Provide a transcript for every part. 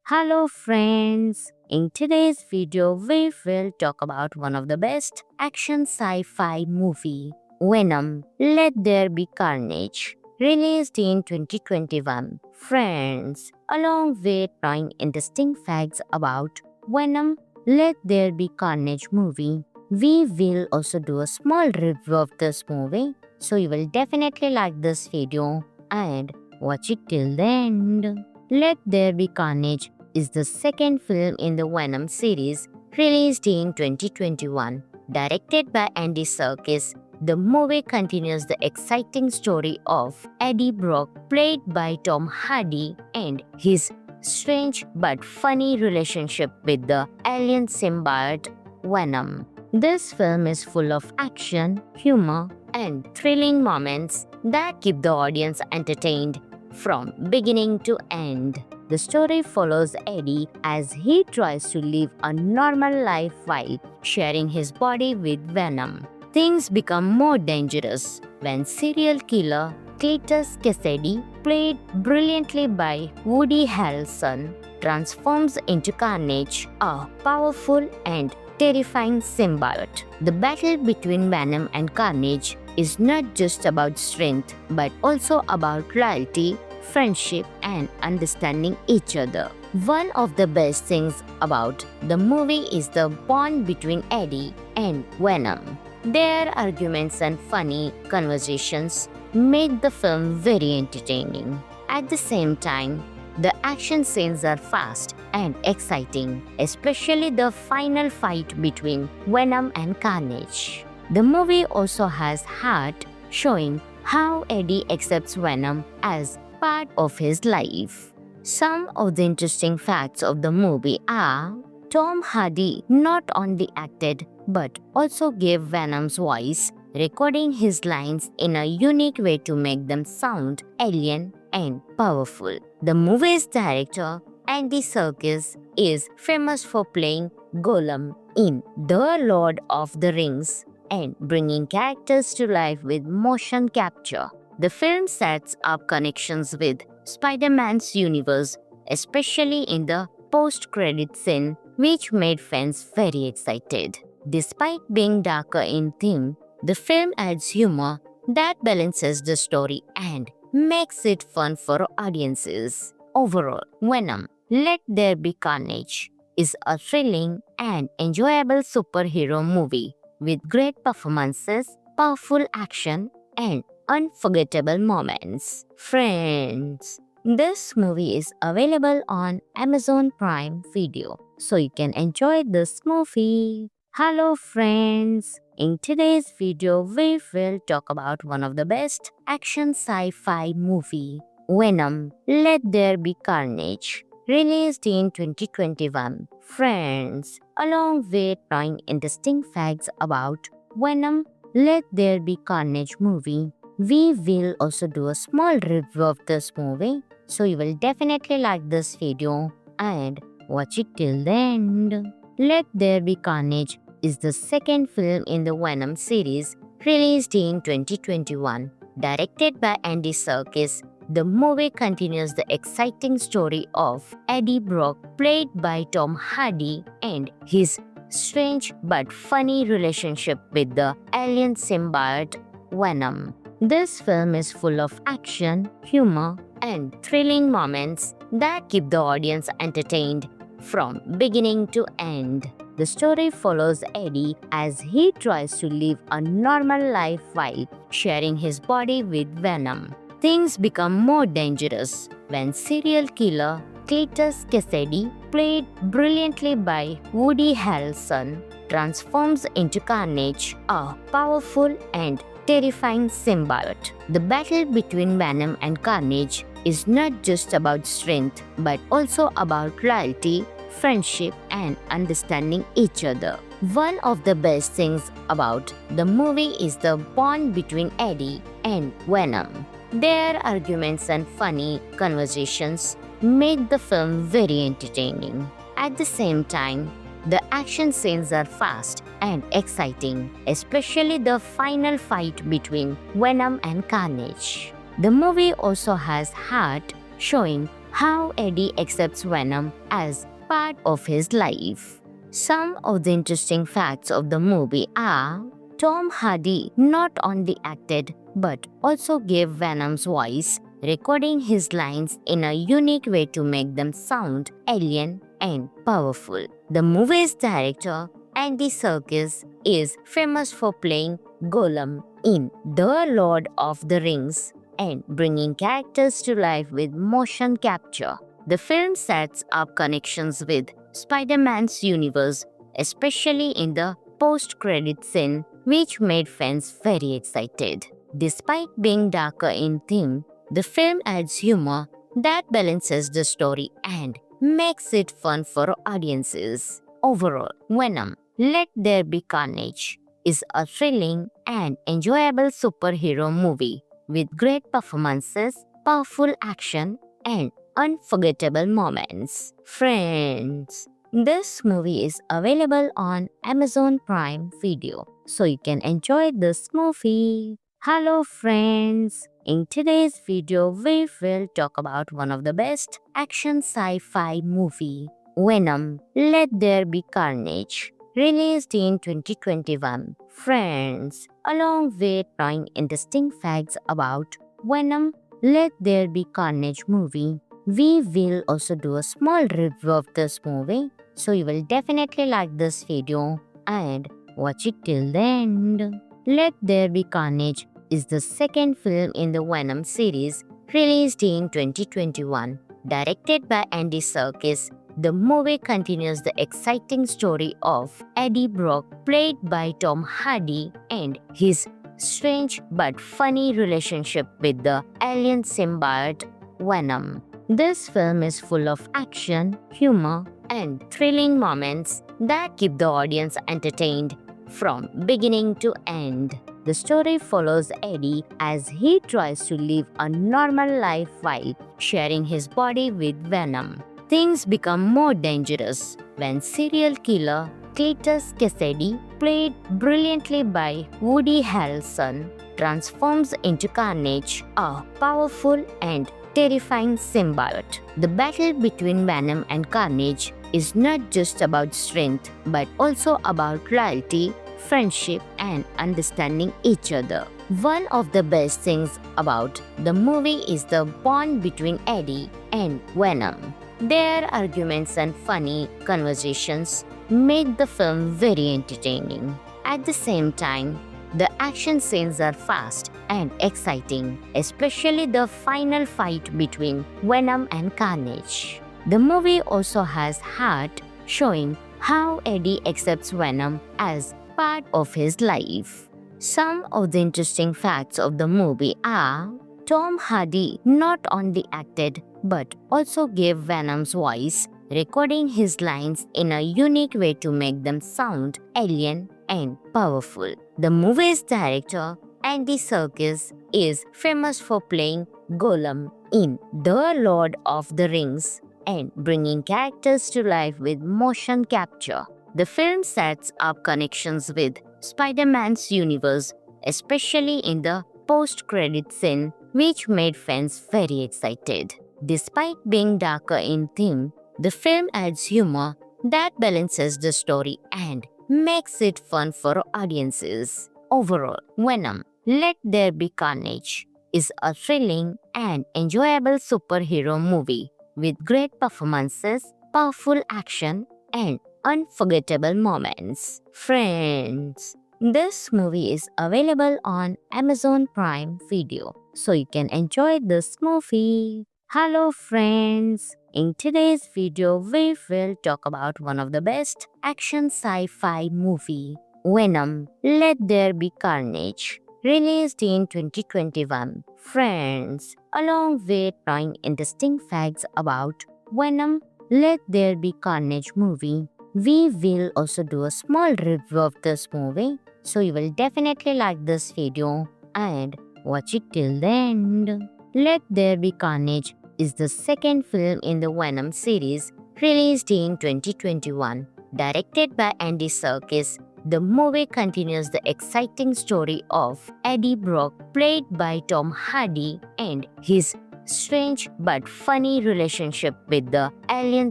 Hello friends! In today's video, we will talk about one of the best action sci-fi movie, Venom, Let There Be Carnage, released in 2021. Friends, along with knowing interesting facts about Venom, Let There Be Carnage movie, we will also do a small review of this movie. So you will definitely like this video and watch it till the end. Let There Be Carnage is the second film in the Venom series, released in 2021. Directed by Andy Serkis, the movie continues the exciting story of Eddie Brock, played by Tom Hardy, and his strange but funny relationship with the alien symbiote Venom. This film is full of action, humor, and thrilling moments that keep the audience entertained from beginning to end. The story follows Eddie as he tries to live a normal life while sharing his body with Venom. Things become more dangerous when serial killer Cletus Cassidy, played brilliantly by Woody Harrelson, transforms into Carnage, a powerful and terrifying symbiote. The battle between Venom and Carnage is not just about strength but also about loyalty, friendship, and understanding each other. One of the best things about the movie is the bond between Eddie and Venom. Their arguments and funny conversations make the film very entertaining. At the same time, the action scenes are fast and exciting, especially the final fight between Venom and Carnage. The movie also has heart, showing how Eddie accepts Venom as part of his life. Some of the interesting facts of the movie are Tom Hardy not only acted but also gave Venom's voice, recording his lines in a unique way to make them sound alien and powerful. The movie's director, Andy Serkis, is famous for playing Gollum in The Lord of the Rings and bringing characters to life with motion capture. The film sets up connections with Spider-Man's universe, especially in the post-credit scene, which made fans very excited. Despite being darker in theme, the film adds humor that balances the story and makes it fun for audiences. Overall, Venom, Let There Be Carnage is a thrilling and enjoyable superhero movie with great performances, powerful action, and unforgettable moments. Friends, this movie is available on Amazon Prime Video, so you can enjoy this movie. Hello friends! In today's video, we will talk about one of the best action sci-fi movie, Venom, Let There Be Carnage, released in 2021. Friends, along with knowing interesting facts about Venom, Let There Be Carnage movie, we will also do a small review of this movie, so you will definitely like this video and watch it till the end. Let There Be Carnage is the second film in the Venom series, released in 2021. Directed by Andy Serkis, the movie continues the exciting story of Eddie Brock, played by Tom Hardy, and his strange but funny relationship with the alien symbiote Venom. This film is full of action, humor, and thrilling moments that keep the audience entertained from beginning to end. The story follows Eddie as he tries to live a normal life while sharing his body with Venom. Things become more dangerous when serial killer Cletus Cassidy, played brilliantly by Woody Harrelson, transforms into Carnage, a powerful and terrifying symbiote. The battle between Venom and Carnage is not just about strength but also about loyalty, friendship, and understanding each other. One of the best things about the movie is the bond between Eddie and Venom. Their arguments and funny conversations make the film very entertaining. At the same time, the action scenes are fast and exciting, especially the final fight between Venom and Carnage. The movie also has heart, showing how Eddie accepts Venom as part of his life. Some of the interesting facts of the movie are Tom Hardy not only acted but also gave Venom's voice, recording his lines in a unique way to make them sound alien and powerful. The movie's director, Andy Serkis, is famous for playing Gollum in The Lord of the Rings and bringing characters to life with motion capture. The film sets up connections with Spider-Man's universe, especially in the post-credit scene, which made fans very excited. Despite being darker in theme, the film adds humor that balances the story and makes it fun for audiences. Overall, Venom: Let There Be Carnage is a thrilling and enjoyable superhero movie with great performances, powerful action, and unforgettable moments. Friends, this movie is available on Amazon Prime Video, so you can enjoy this movie. Hello friends! In today's video, we will talk about one of the best action sci-fi movie, Venom: Let There Be Carnage, released in 2021. Friends, along with trying interesting facts about Venom: Let There Be Carnage movie, we will also do a small review of this movie, so you will definitely like this video and watch it till the end. Let There Be Carnage is the second film in the Venom series, released in 2021. Directed by Andy Serkis, the movie continues the exciting story of Eddie Brock, played by Tom Hardy, and his strange but funny relationship with the alien symbiote Venom. This film is full of action, humor, and thrilling moments that keep the audience entertained from beginning to end. The story follows Eddie as he tries to live a normal life while sharing his body with Venom. Things become more dangerous when serial killer Cletus Cassidy, played brilliantly by Woody Harrelson, transforms into Carnage, a powerful and terrifying symbiote. The battle between Venom and Carnage is not just about strength but also about loyalty, friendship, and understanding each other. One of the best things about the movie is the bond between Eddie and Venom. Their arguments and funny conversations make the film very entertaining. At the same time, the action scenes are fast and exciting, especially the final fight between Venom and Carnage. The movie also has heart, showing how Eddie accepts Venom as part of his life. Some of the interesting facts of the movie are Tom Hardy not only acted but also gave Venom's voice, recording his lines in a unique way to make them sound alien and powerful. The movie's director, Andy Serkis, is famous for playing Gollum in The Lord of the Rings and bringing characters to life with motion capture. The film sets up connections with Spider-Man's universe, especially in the post-credit scene, which made fans very excited. Despite being darker in theme, the film adds humor that balances the story and makes it fun for audiences. Overall, Venom: Let There Be Carnage is a thrilling and enjoyable superhero movie with great performances, powerful action, and unforgettable moments. Friends, this movie is available on Amazon Prime Video, so you can enjoy this movie. Hello friends! In today's video, we will talk about one of the best action sci-fi movie, Venom: Let There Be Carnage, released in 2021. Friends, along with trying interesting facts about Venom: Let There Be Carnage movie, we will also do a small review of this movie, so you will definitely like this video and watch it till the end. Let There Be Carnage is the second film in the Venom series, released in 2021. Directed by Andy Serkis, the movie continues the exciting story of Eddie Brock, played by Tom Hardy, and his strange but funny relationship with the alien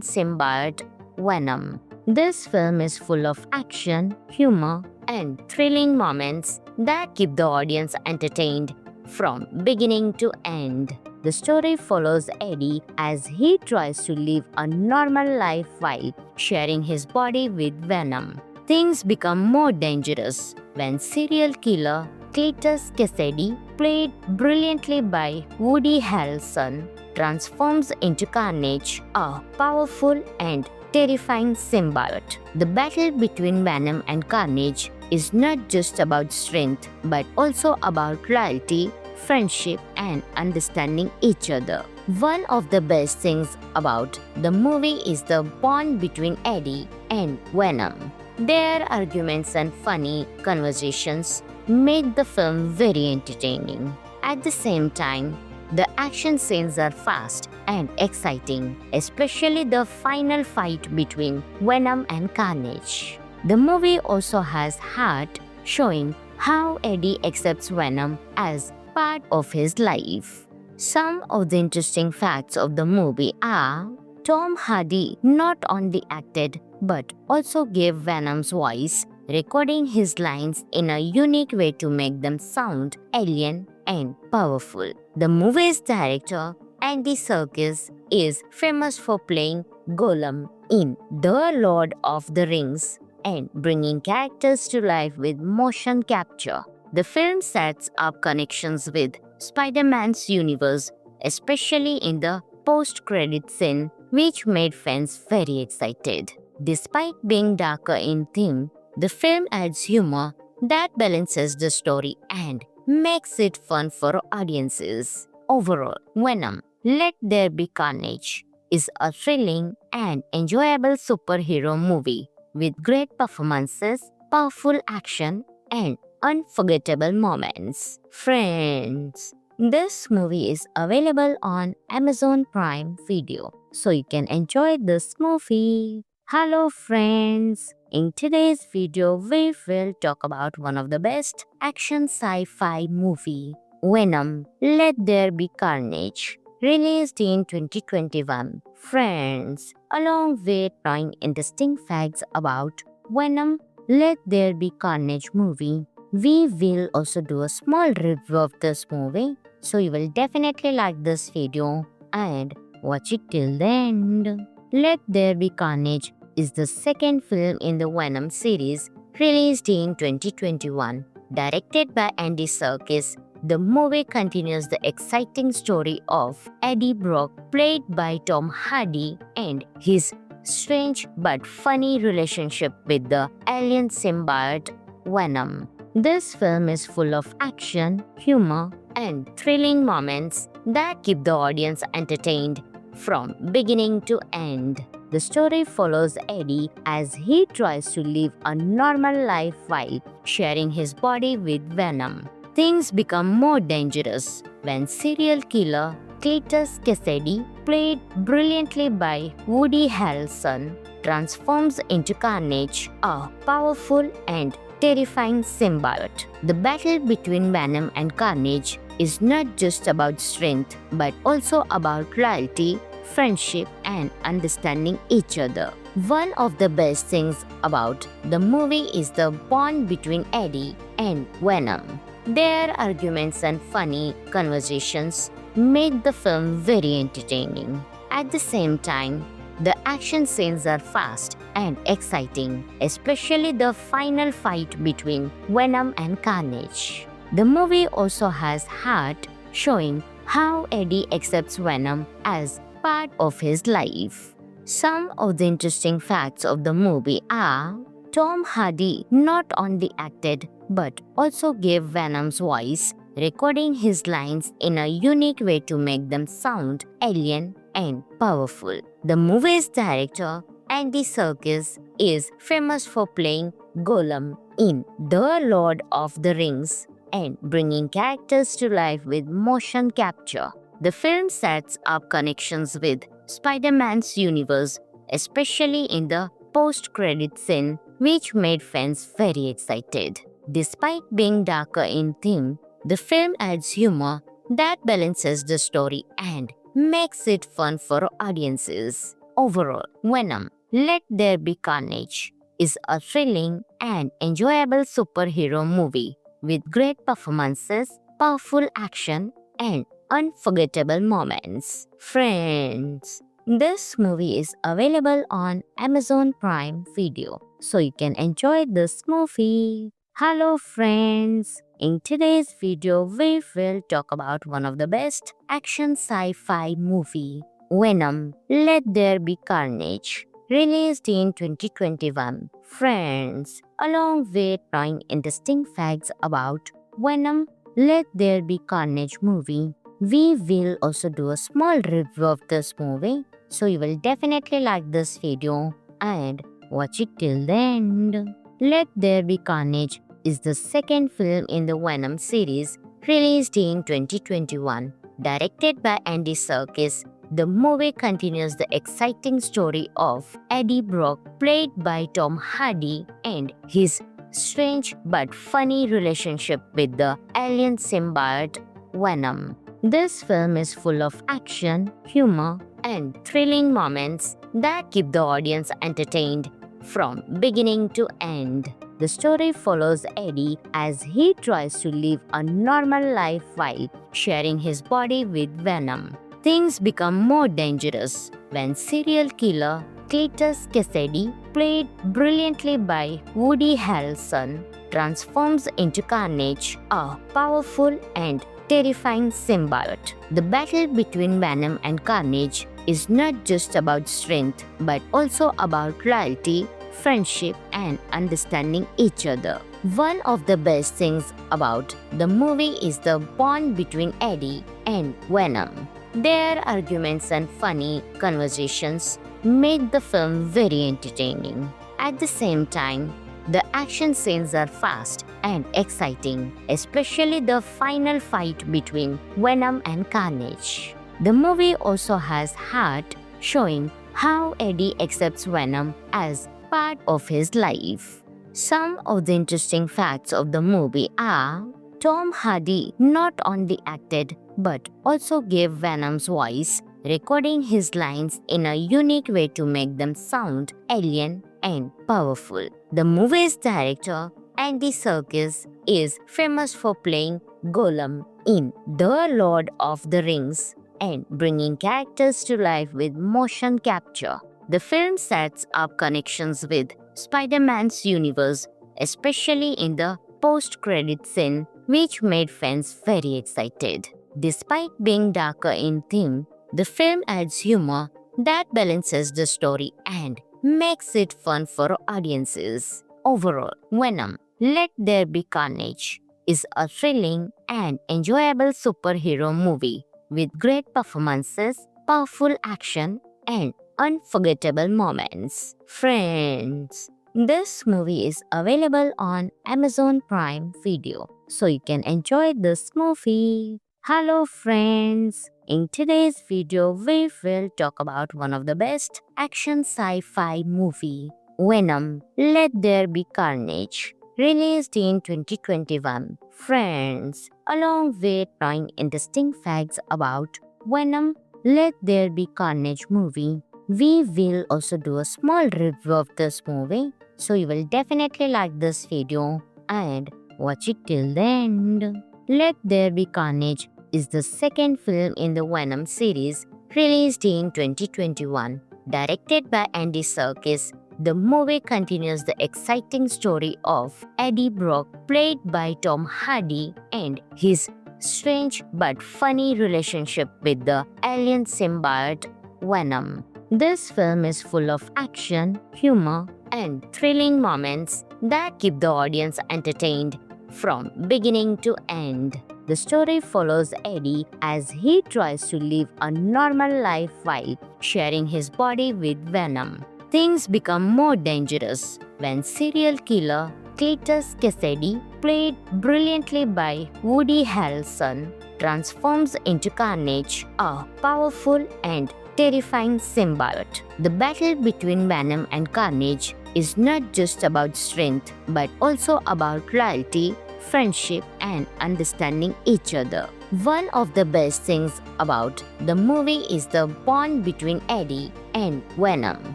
symbiote Venom. This film is full of action, humor, and thrilling moments that keep the audience entertained from beginning to end. The story follows Eddie as he tries to live a normal life while sharing his body with Venom. Things become more dangerous when serial killer Cletus Cassidy, played brilliantly by Woody Harrelson, transforms into Carnage, a powerful and terrifying symbiote. The battle between Venom and Carnage is not just about strength but also about loyalty, friendship, and understanding each other. One of the best things about the movie is the bond between Eddie and Venom. Their arguments and funny conversations make the film very entertaining. At the same time, the action scenes are fast and exciting, especially the final fight between Venom and Carnage. The movie also has heart, showing how Eddie accepts Venom as part of his life. Some of the interesting facts of the movie are Tom Hardy not only acted but also gave Venom's voice, recording his lines in a unique way to make them sound alien and powerful. The movie's director, Andy Serkis, is famous for playing Gollum in The Lord of the Rings and bringing characters to life with motion capture. The film sets up connections with Spider-Man's universe, especially in the post-credit scene, which made fans very excited. Despite being darker in theme, the film adds humor that balances the story and makes it fun for audiences. Overall, Venom: Let There Be Carnage is a thrilling and enjoyable superhero movie with great performances, powerful action, and unforgettable moments. Friends, this movie is available on Amazon Prime Video, so you can enjoy this movie. Hello friends, in today's video we will talk about one of the best action sci-fi movie, Venom: Let There Be Carnage, released in 2021. Friends, along with knowing interesting facts about Venom: Let There Be Carnage movie, we will also do a small review of this movie, so you will definitely like this video and watch it till the end. Let There Be Carnage is the second film in the Venom series, released in 2021. Directed by Andy Serkis, the movie continues the exciting story of Eddie Brock, played by Tom Hardy, and his strange but funny relationship with the alien symbiote Venom. This film is full of action, humor, and thrilling moments that keep the audience entertained from beginning to end. The story follows Eddie as he tries to live a normal life while sharing his body with Venom. Things become more dangerous when serial killer Cletus Cassidy, played brilliantly by Woody Harrelson, transforms into Carnage, a powerful and terrifying symbiote. The battle between Venom and Carnage is not just about strength but also about loyalty, friendship, and understanding each other. One of the best things about the movie is the bond between Eddie and Venom. Their arguments and funny conversations make the film very entertaining. At the same time, the action scenes are fast and exciting, especially the final fight between Venom and Carnage. The movie also has heart, showing how Eddie accepts Venom as part of his life. Some of the interesting facts of the movie are Tom Hardy not only acted but also gave Venom's voice, recording his lines in a unique way to make them sound alien and powerful. The movie's director, Andy Serkis, is famous for playing Gollum in The Lord of the Rings and bringing characters to life with motion capture. The film sets up connections with Spider-Man's universe, especially in the post-credit scene, which made fans very excited. Despite being darker in theme, the film adds humor that balances the story and makes it fun for audiences. Overall, Venom, Let There Be Carnage is a thrilling and enjoyable superhero movie with great performances, powerful action, and unforgettable moments. Friends, this movie is available on Amazon Prime Video, so you can enjoy this movie. Hello friends! In today's video, we will talk about one of the best action sci-fi movie, Venom, Let There Be Carnage, released in 2021. Friends, along with knowing interesting facts about Venom, Let There Be Carnage movie, we will also do a small review of this movie, so you will definitely like this video and watch it till the end. Let There Be Carnage is the second film in the Venom series, released in 2021. Directed by Andy Serkis, the movie continues the exciting story of Eddie Brock, played by Tom Hardy, and his strange but funny relationship with the alien symbiote Venom. This film is full of action, humor, and thrilling moments that keep the audience entertained from beginning to end. The story follows Eddie as he tries to live a normal life while sharing his body with Venom. Things become more dangerous when serial killer Cletus Cassidy, played brilliantly by Woody Harrelson, transforms into Carnage, a powerful and terrifying symbiote. The battle between Venom and Carnage is not just about strength but also about loyalty, friendship, and understanding each other. One of the best things about the movie is the bond between Eddie and Venom. Their arguments and funny conversations make the film very entertaining. At the same time, the action scenes are fast and exciting, especially the final fight between Venom and Carnage. The movie also has heart, showing how Eddie accepts Venom as part of his life. Some of the interesting facts of the movie are: Tom Hardy not only acted but also gave Venom's voice, recording his lines in a unique way to make them sound alien and powerful. The movie's director, Andy Serkis, is famous for playing Gollum in The Lord of the Rings and bringing characters to life with motion capture. The film sets up connections with Spider-Man's universe, especially in the post-credit scene, which made fans very excited. Despite being darker in theme, the film adds humor that balances the story and makes it fun for audiences. Overall, Venom, Let There Be Carnage is a thrilling and enjoyable superhero movie with great performances, powerful action, and unforgettable moments. Friends, this movie is available on Amazon Prime Video, so you can enjoy this movie. Hello friends! In today's video, we will talk about one of the best action sci-fi movie, Venom, Let There Be Carnage, released in 2021. Friends, along with knowing interesting facts about Venom, Let There Be Carnage movie, we will also do a small review of this movie, so you will definitely like this video and watch it till the end. Let There Be Carnage is the second film in the Venom series, released in 2021. Directed by Andy Serkis, the movie continues the exciting story of Eddie Brock, played by Tom Hardy, and his strange but funny relationship with the alien symbiote Venom. This film is full of action, humor, and thrilling moments that keep the audience entertained from beginning to end. The story follows Eddie as he tries to live a normal life while sharing his body with Venom. Things become more dangerous when serial killer Cletus Cassidy, played brilliantly by Woody Harrelson, transforms into Carnage, a powerful and terrifying symbiote. The battle between Venom and Carnage is not just about strength but also about loyalty, friendship, and understanding each other. One of the best things about the movie is the bond between Eddie and Venom.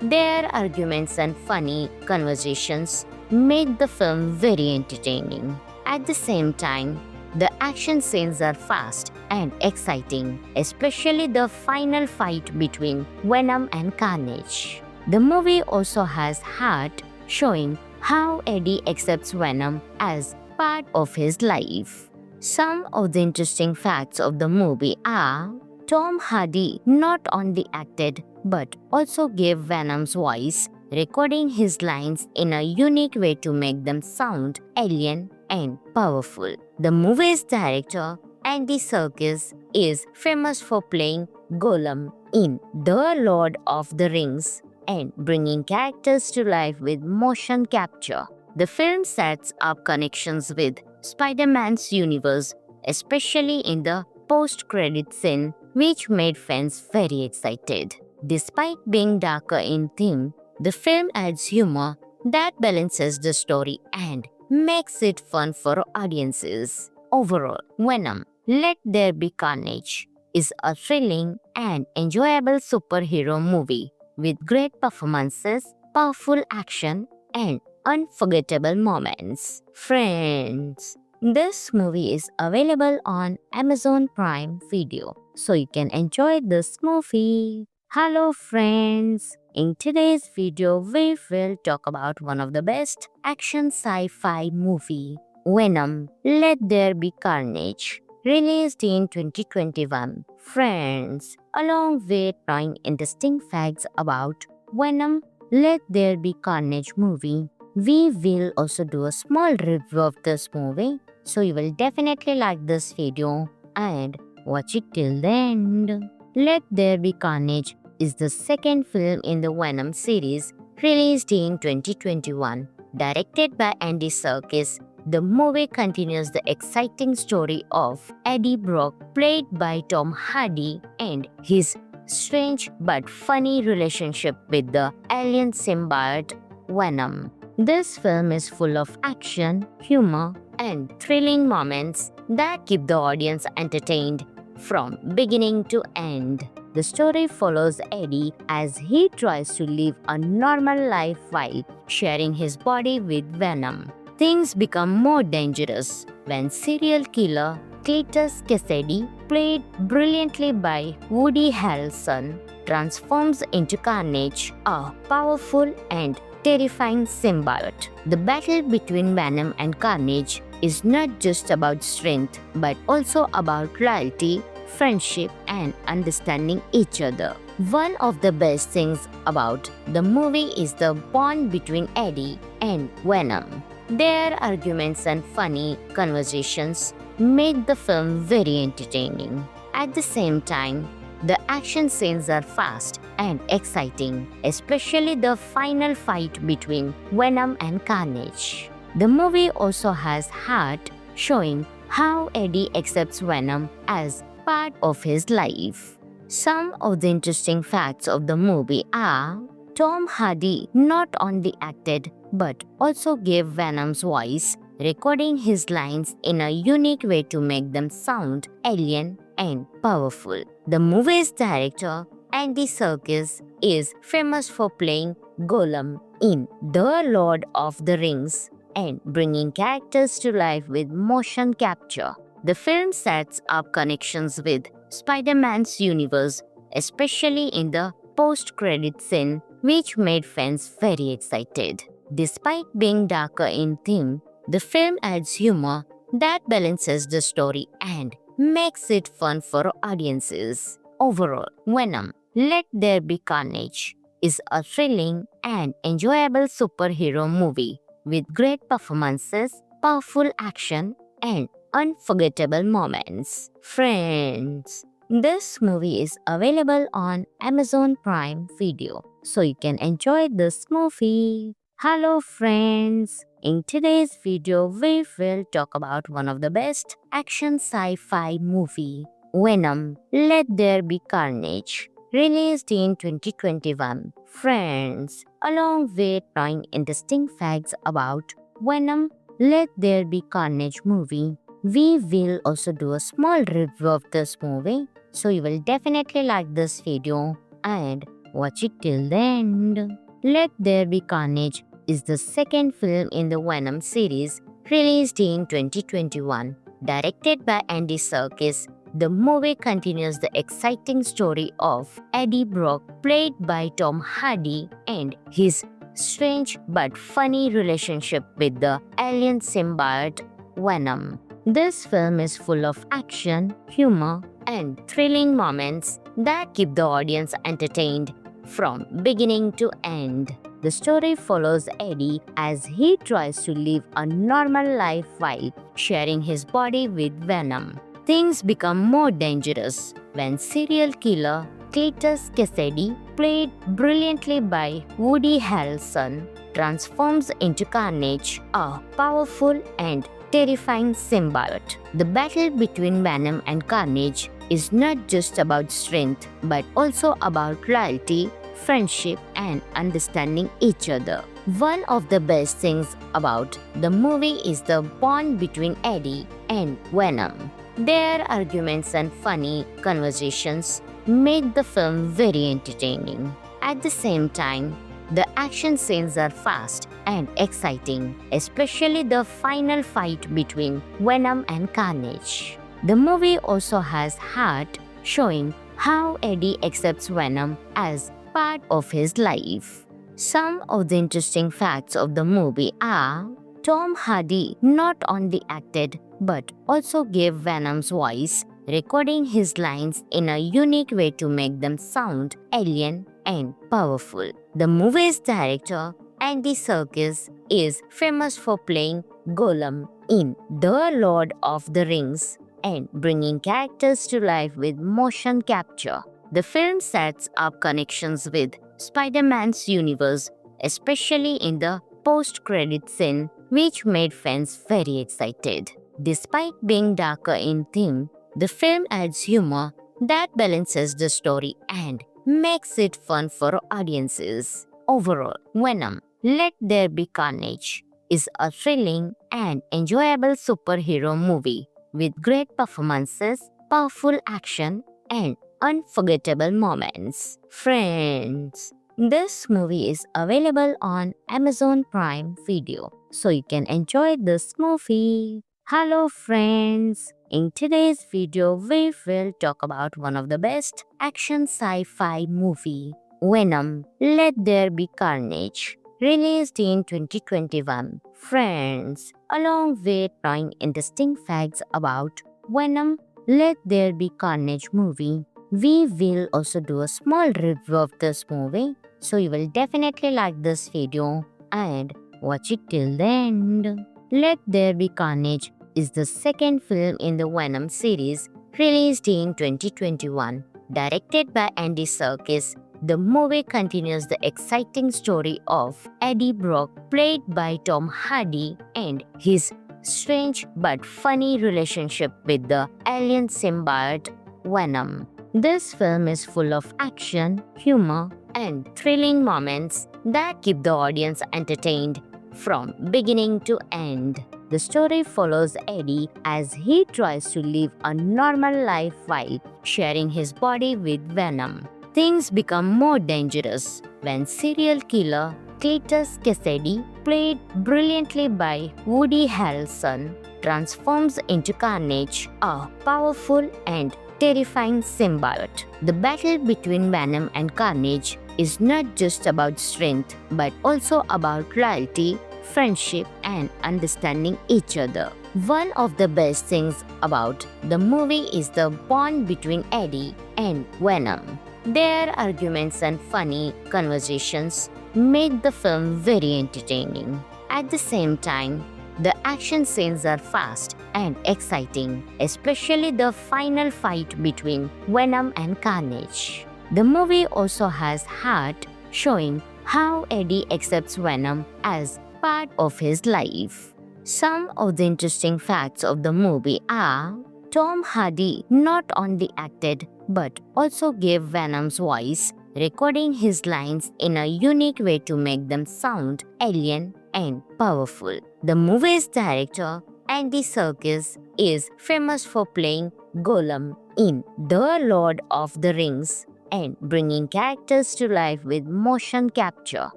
Their arguments and funny conversations made the film very entertaining. At the same time, the action scenes are fast and exciting, especially the final fight between Venom and Carnage. The movie also has heart, showing how Eddie accepts Venom as part of his life. Some of the interesting facts of the movie are Tom Hardy not only acted but also gave Venom's voice, recording his lines in a unique way to make them sound alien and powerful. The movie's director, Andy Serkis, is famous for playing Gollum in The Lord of the Rings and bringing characters to life with motion capture. The film sets up connections with Spider-Man's universe, especially in the post-credit scene, which made fans very excited. Despite being darker in theme, the film adds humor that balances the story and makes it fun for audiences. Overall, Venom: Let There Be Carnage is a thrilling and enjoyable superhero movie with great performances, powerful action, and unforgettable moments. Friends, this movie is available on Amazon Prime Video, so you can enjoy this movie. Hello friends! In today's video, we will talk about one of the best action sci-fi movie, Venom: Let There Be Carnage, released in 2021. Friends, along with trying interesting facts about Venom: Let There Be Carnage movie, we will also do a small review of this movie, so you will definitely like this video and watch it till the end. Let There Be Carnage is the second film in the Venom series, released in 2021. Directed by Andy Serkis, the movie continues the exciting story of Eddie Brock, played by Tom Hardy, and his strange but funny relationship with the alien symbiote Venom. This film is full of action, humor, and thrilling moments that keep the audience entertained from beginning to end. The story follows Eddie as he tries to live a normal life while sharing his body with Venom. Things become more dangerous when serial killer Cletus Cassidy, played brilliantly by Woody Harrelson, transforms into Carnage, a powerful and terrifying symbiote. The battle between Venom and Carnage is not just about strength but also about loyalty, friendship, and understanding each other. One of the best things about the movie is the bond between Eddie and Venom. Their arguments and funny conversations made the film very entertaining. At the same time, the action scenes are fast and exciting, especially the final fight between Venom and Carnage. The movie also has heart, showing how Eddie accepts Venom as part of his life. Some of the interesting facts of the movie are Tom Hardy not only acted but also gave Venom's voice, recording his lines in a unique way to make them sound alien and powerful. The movie's director, Andy Serkis, is famous for playing Gollum in The Lord of the Rings and bringing characters to life with motion capture. The film sets up connections with Spider-Man's universe, especially in the post-credit scene, which made fans very excited. Despite being darker in theme, the film adds humor that balances the story and makes it fun for audiences. Overall, Venom: Let There Be Carnage is a thrilling and enjoyable superhero movie with great performances, powerful action, and unforgettable moments. Friends, this movie is available on Amazon Prime Video, so you can enjoy this movie. Hello friends! In today's video, we will talk about one of the best action sci-fi movie, Venom: Let There Be Carnage, released in 2021. Friends, along with trying interesting facts about Venom: Let There Be Carnage movie, we will also do a small review of this movie. So you will definitely like this video and watch it till the end. Let There Be Carnage is the second film in the Venom series, released in 2021. Directed by Andy Serkis, the movie continues the exciting story of Eddie Brock, played by Tom Hardy, and his strange but funny relationship with the alien symbiote Venom. This film is full of action, humor, and thrilling moments that keep the audience entertained from beginning to end. The story follows Eddie as he tries to live a normal life while sharing his body with Venom. Things become more dangerous when serial killer Cletus Cassidy, played brilliantly by Woody Harrelson, transforms into Carnage, a powerful and terrifying symbiote. The battle between Venom and Carnage is not just about strength but also about loyalty, friendship, and understanding each other. One of the best things about the movie is the bond between Eddie and Venom. Their arguments and funny conversations make the film very entertaining. At the same time, the action scenes are fast and exciting, especially the final fight between Venom and Carnage. The movie also has heart, showing how Eddie accepts Venom as part of his life. Some of the interesting facts of the movie are: Tom Hardy not only acted but also gave Venom's voice, recording his lines in a unique way to make them sound alien and powerful. The movie's director, Andy Serkis, is famous for playing Gollum in The Lord of the Rings and bringing characters to life with motion capture. The film sets up connections with Spider-Man's universe, especially in the post-credit scene, which made fans very excited. Despite being darker in theme, the film adds humor that balances the story and makes it fun for audiences. Overall, Venom: Let There Be Carnage is a thrilling and enjoyable superhero movie with great performances, powerful action, and unforgettable moments. Friends, this movie is available on Amazon Prime Video, so you can enjoy this movie. Hello friends, in today's video we will talk about one of the best action sci-fi movie, Venom: Let There Be Carnage, released in 2021. Friends, along with knowing interesting facts about Venom: Let There Be Carnage movie, we will also do a small review of this movie, so you will definitely like this video and watch it till the end. Let There Be Carnage is the second film in the Venom series, released in 2021. Directed by Andy Serkis, the movie continues the exciting story of Eddie Brock, played by Tom Hardy, and his strange but funny relationship with the alien symbiote Venom. This film is full of action, humor, and thrilling moments that keep the audience entertained from beginning to end. The story follows Eddie as he tries to live a normal life while sharing his body with Venom. Things become more dangerous when serial killer Cletus Cassidy, played brilliantly by Woody Harrelson, transforms into Carnage, a powerful and terrifying symbiote. The battle between Venom and Carnage is not just about strength but also about loyalty, friendship, and understanding each other. One of the best things about the movie is the bond between Eddie and Venom. Their arguments and funny conversations make the film very entertaining. At the same time, the action scenes are fast and exciting, especially the final fight between Venom and Carnage. The movie also has heart, showing how Eddie accepts Venom as part of his life. Some of the interesting facts of the movie are: Tom Hardy not only acted but also gave Venom's voice, recording his lines in a unique way to make them sound alien and powerful. The movie's director, Andy Serkis is famous for playing Gollum in The Lord of the Rings and bringing characters to life with motion capture.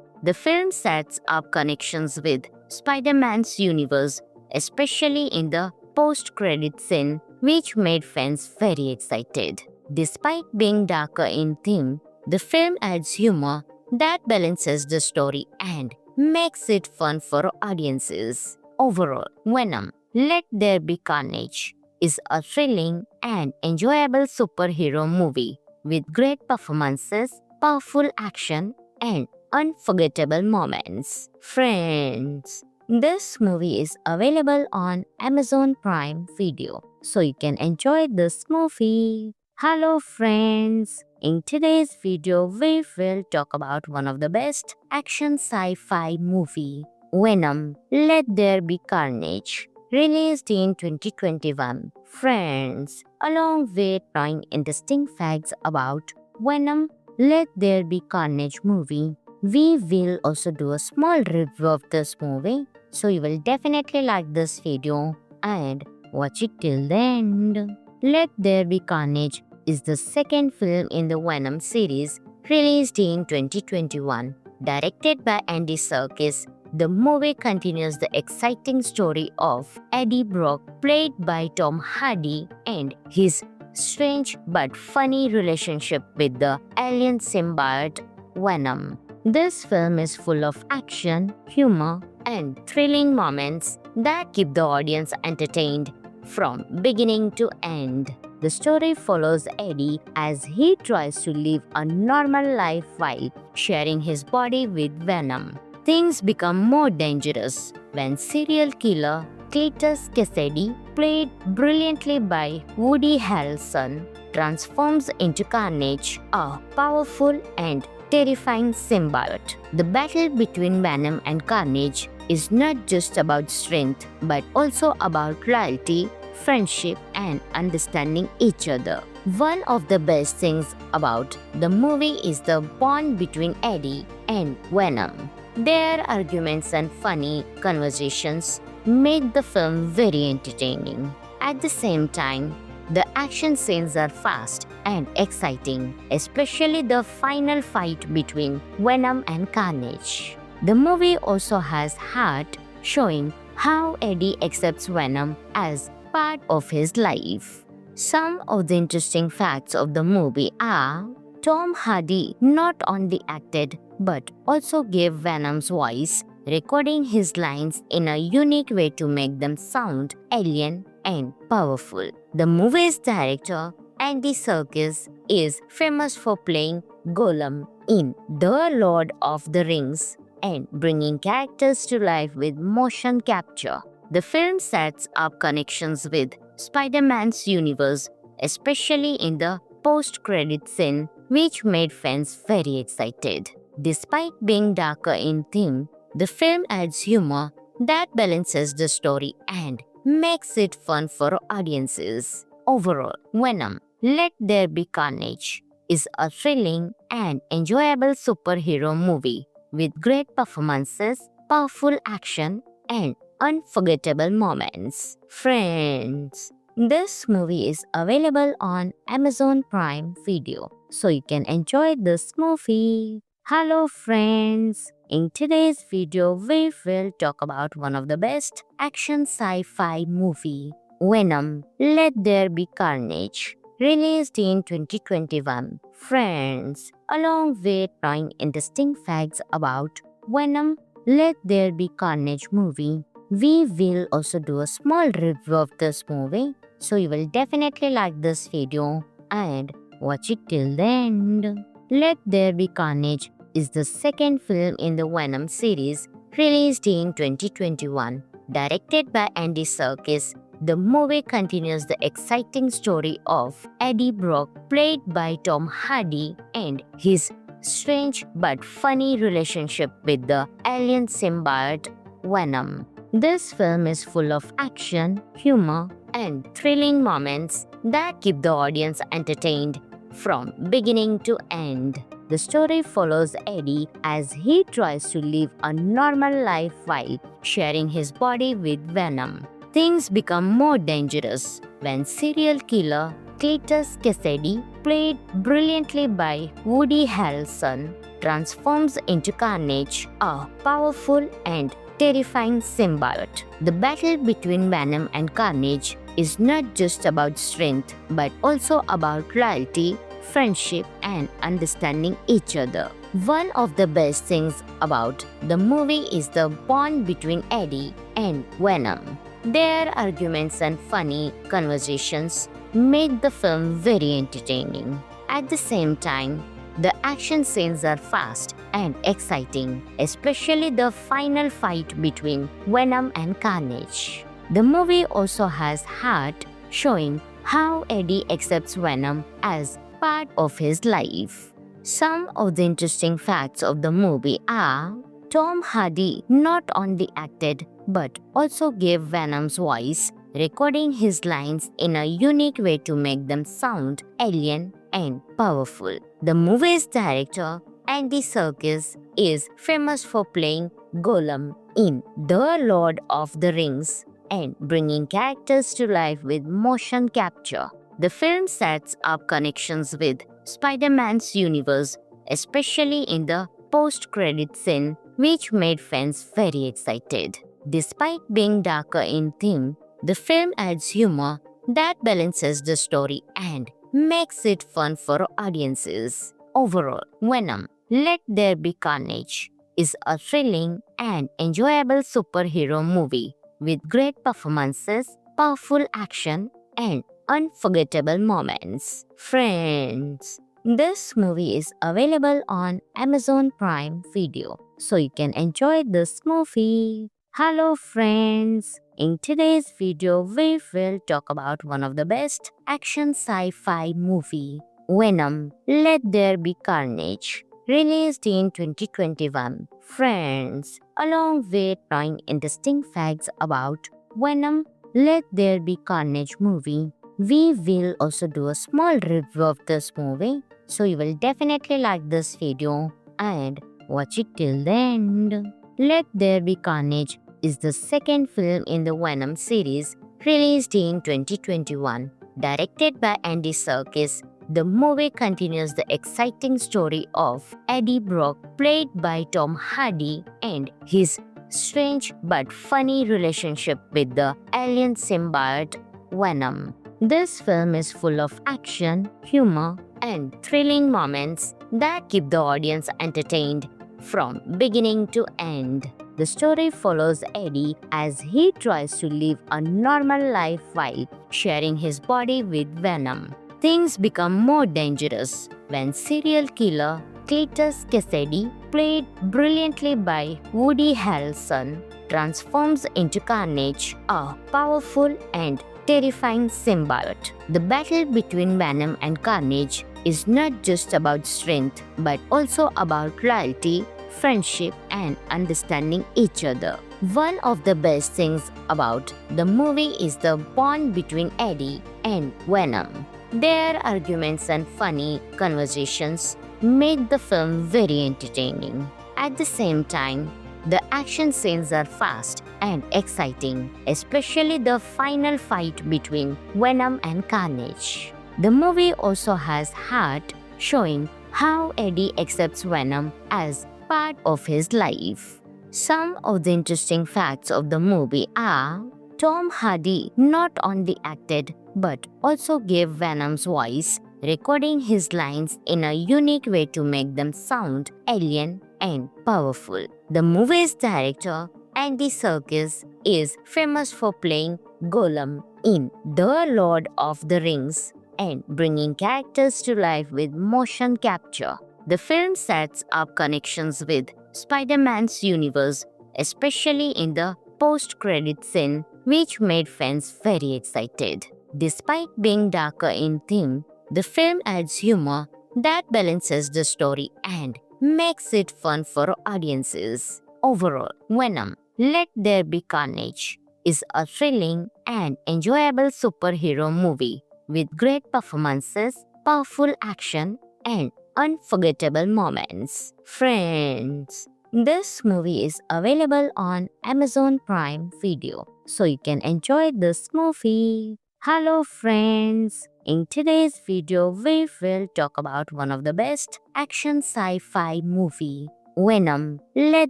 The film sets up connections with Spider-Man's universe, especially in the post-credit scene, which made fans very excited. Despite being darker in theme, the film adds humor that balances the story and makes it fun for audiences. Overall, Venom: Let There Be Carnage is a thrilling and enjoyable superhero movie with great performances, powerful action, and unforgettable moments. Friends, this movie is available on Amazon Prime Video, so you can enjoy this movie. Hello friends! In today's video, we will talk about one of the best action sci-fi movie, Venom: Let There Be Carnage, released in 2021. Friends, along with knowing interesting facts about Venom: Let There Be Carnage movie, we will also do a small review of this movie, so you will definitely like this video and watch it till the end. Let There Be Carnage is the second film in the Venom series, released in 2021. Directed by Andy Serkis, the movie continues the exciting story of Eddie Brock, played by Tom Hardy, and his strange but funny relationship with the alien symbiote Venom. This film is full of action, humor, and thrilling moments that keep the audience entertained from beginning to end. The story follows Eddie as he tries to live a normal life while sharing his body with Venom. Things become more dangerous when serial killer Cletus Cassidy, played brilliantly by Woody Harrelson, transforms into Carnage, a powerful and terrifying symbiote. The battle between Venom and Carnage is not just about strength but also about loyalty, friendship, and understanding each other. One of the best things about the movie is the bond between Eddie and Venom. Their arguments and funny conversations make the film very entertaining. At the same time, the action scenes are fast and exciting, especially the final fight between Venom and Carnage. The movie also has heart, showing how Eddie accepts Venom as part of his life. Some of the interesting facts of the movie are: Tom Hardy not only acted but also gave Venom's voice, recording his lines in a unique way to make them sound alien and powerful. The movie's director, Andy Serkis, is famous for playing Gollum in The Lord of the Rings and bringing characters to life with motion capture. The film sets up connections with Spider-Man's universe, especially in the post-credit scene, which made fans very excited. Despite being darker in theme, the film adds humor that balances the story and makes it fun for audiences. Overall, Venom: Let There Be Carnage is a thrilling and enjoyable superhero movie with great performances, powerful action, and unforgettable moments. Friends, this movie is available on Amazon Prime Video, so you can enjoy this movie. Hello friends! In today's video, we will talk about one of the best action sci-fi movie, Venom: Let There Be Carnage, released in 2021. Friends, along with knowing interesting facts about Venom: Let There Be Carnage movie, we will also do a small review of this movie, so you will definitely like this video and watch it till the end. Let There Be Carnage is the second film in the Venom series, released in 2021. Directed by Andy Serkis, the movie continues the exciting story of Eddie Brock, played by Tom Hardy, and his strange but funny relationship with the alien symbiote Venom. This film is full of action, humor, and thrilling moments that keep the audience entertained from beginning to end. The story follows Eddie as he tries to live a normal life while sharing his body with Venom. things become more dangerous when serial killer Cletus Cassidy, played brilliantly by Woody Harrelson, transforms into Carnage, a powerful and terrifying symbiote. The battle between Venom and Carnage is not just about strength but also about loyalty, friendship, and understanding each other. One of the best things about the movie is the bond between Eddie and Venom. Their arguments and funny conversations make the film very entertaining. At the same time, the action scenes are fast and exciting, especially the final fight between Venom and Carnage. The movie also has heart, showing how Eddie accepts Venom as part of his life. Some of the interesting facts of the movie are Tom Hardy not only acted but also gave Venom's voice, recording his lines in a unique way to make them sound alien and powerful. The movie's director, Andy Serkis, is famous for playing Gollum in The Lord of the Rings and bringing characters to life with motion capture. The film sets up connections with Spider-Man's universe, especially in the post-credit scene, which made fans very excited. Despite being darker in theme, the film adds humor that balances the story and makes it fun for audiences. Overall, Venom: Let There Be Carnage is a thrilling and enjoyable superhero movie with great performances, powerful action, and unforgettable moments. Friends, this movie is available on Amazon Prime Video, so you can enjoy this movie. Hello friends! In today's video, we will talk about one of the best action sci-fi movie, Venom: Let There Be Carnage, released in 2021. Friends, along with knowing interesting facts about Venom: Let There Be Carnage movie, we will also do a small review of this movie, so you will definitely like this video and watch it till the end. Let There Be Carnage is the second film in the Venom series, released in 2021. Directed by Andy Serkis, the movie continues the exciting story of Eddie Brock, played by Tom Hardy, and his strange but funny relationship with the alien symbiote Venom. This film is full of action, humor, and thrilling moments that keep the audience entertained from beginning to end. The story follows Eddie as he tries to live a normal life while sharing his body with Venom. Things become more dangerous when serial killer Cletus Cassidy, played brilliantly by Woody Harrelson, transforms into Carnage, a powerful and terrifying symbiote. The battle between Venom and Carnage is not just about strength but also about loyalty, friendship, and understanding each other. One of the best things about the movie is the bond between Eddie and Venom. Their arguments and funny conversations make the film very entertaining. At the same time, the action scenes are fast and exciting, especially the final fight between Venom and Carnage. The movie also has heart, showing how Eddie accepts Venom as part of his life. Some of the interesting facts of the movie are Tom Hardy not only acted but also gave Venom's voice, recording his lines in a unique way to make them sound alien and powerful. The movie's director, Andy Serkis, is famous for playing Gollum in The Lord of the Rings and bringing characters to life with motion capture. The film sets up connections with Spider-Man's universe, especially in the post-credit scene, which made fans very excited. Despite being darker in theme, the film adds humor that balances the story and makes it fun for audiences. Overall, Venom: Let There Be Carnage is a thrilling and enjoyable superhero movie with great performances, powerful action, and unforgettable moments. Friends, this movie is available on Amazon Prime Video, so you can enjoy this movie. Hello friends! In today's video, we will talk about one of the best action sci-fi movie, Venom, Let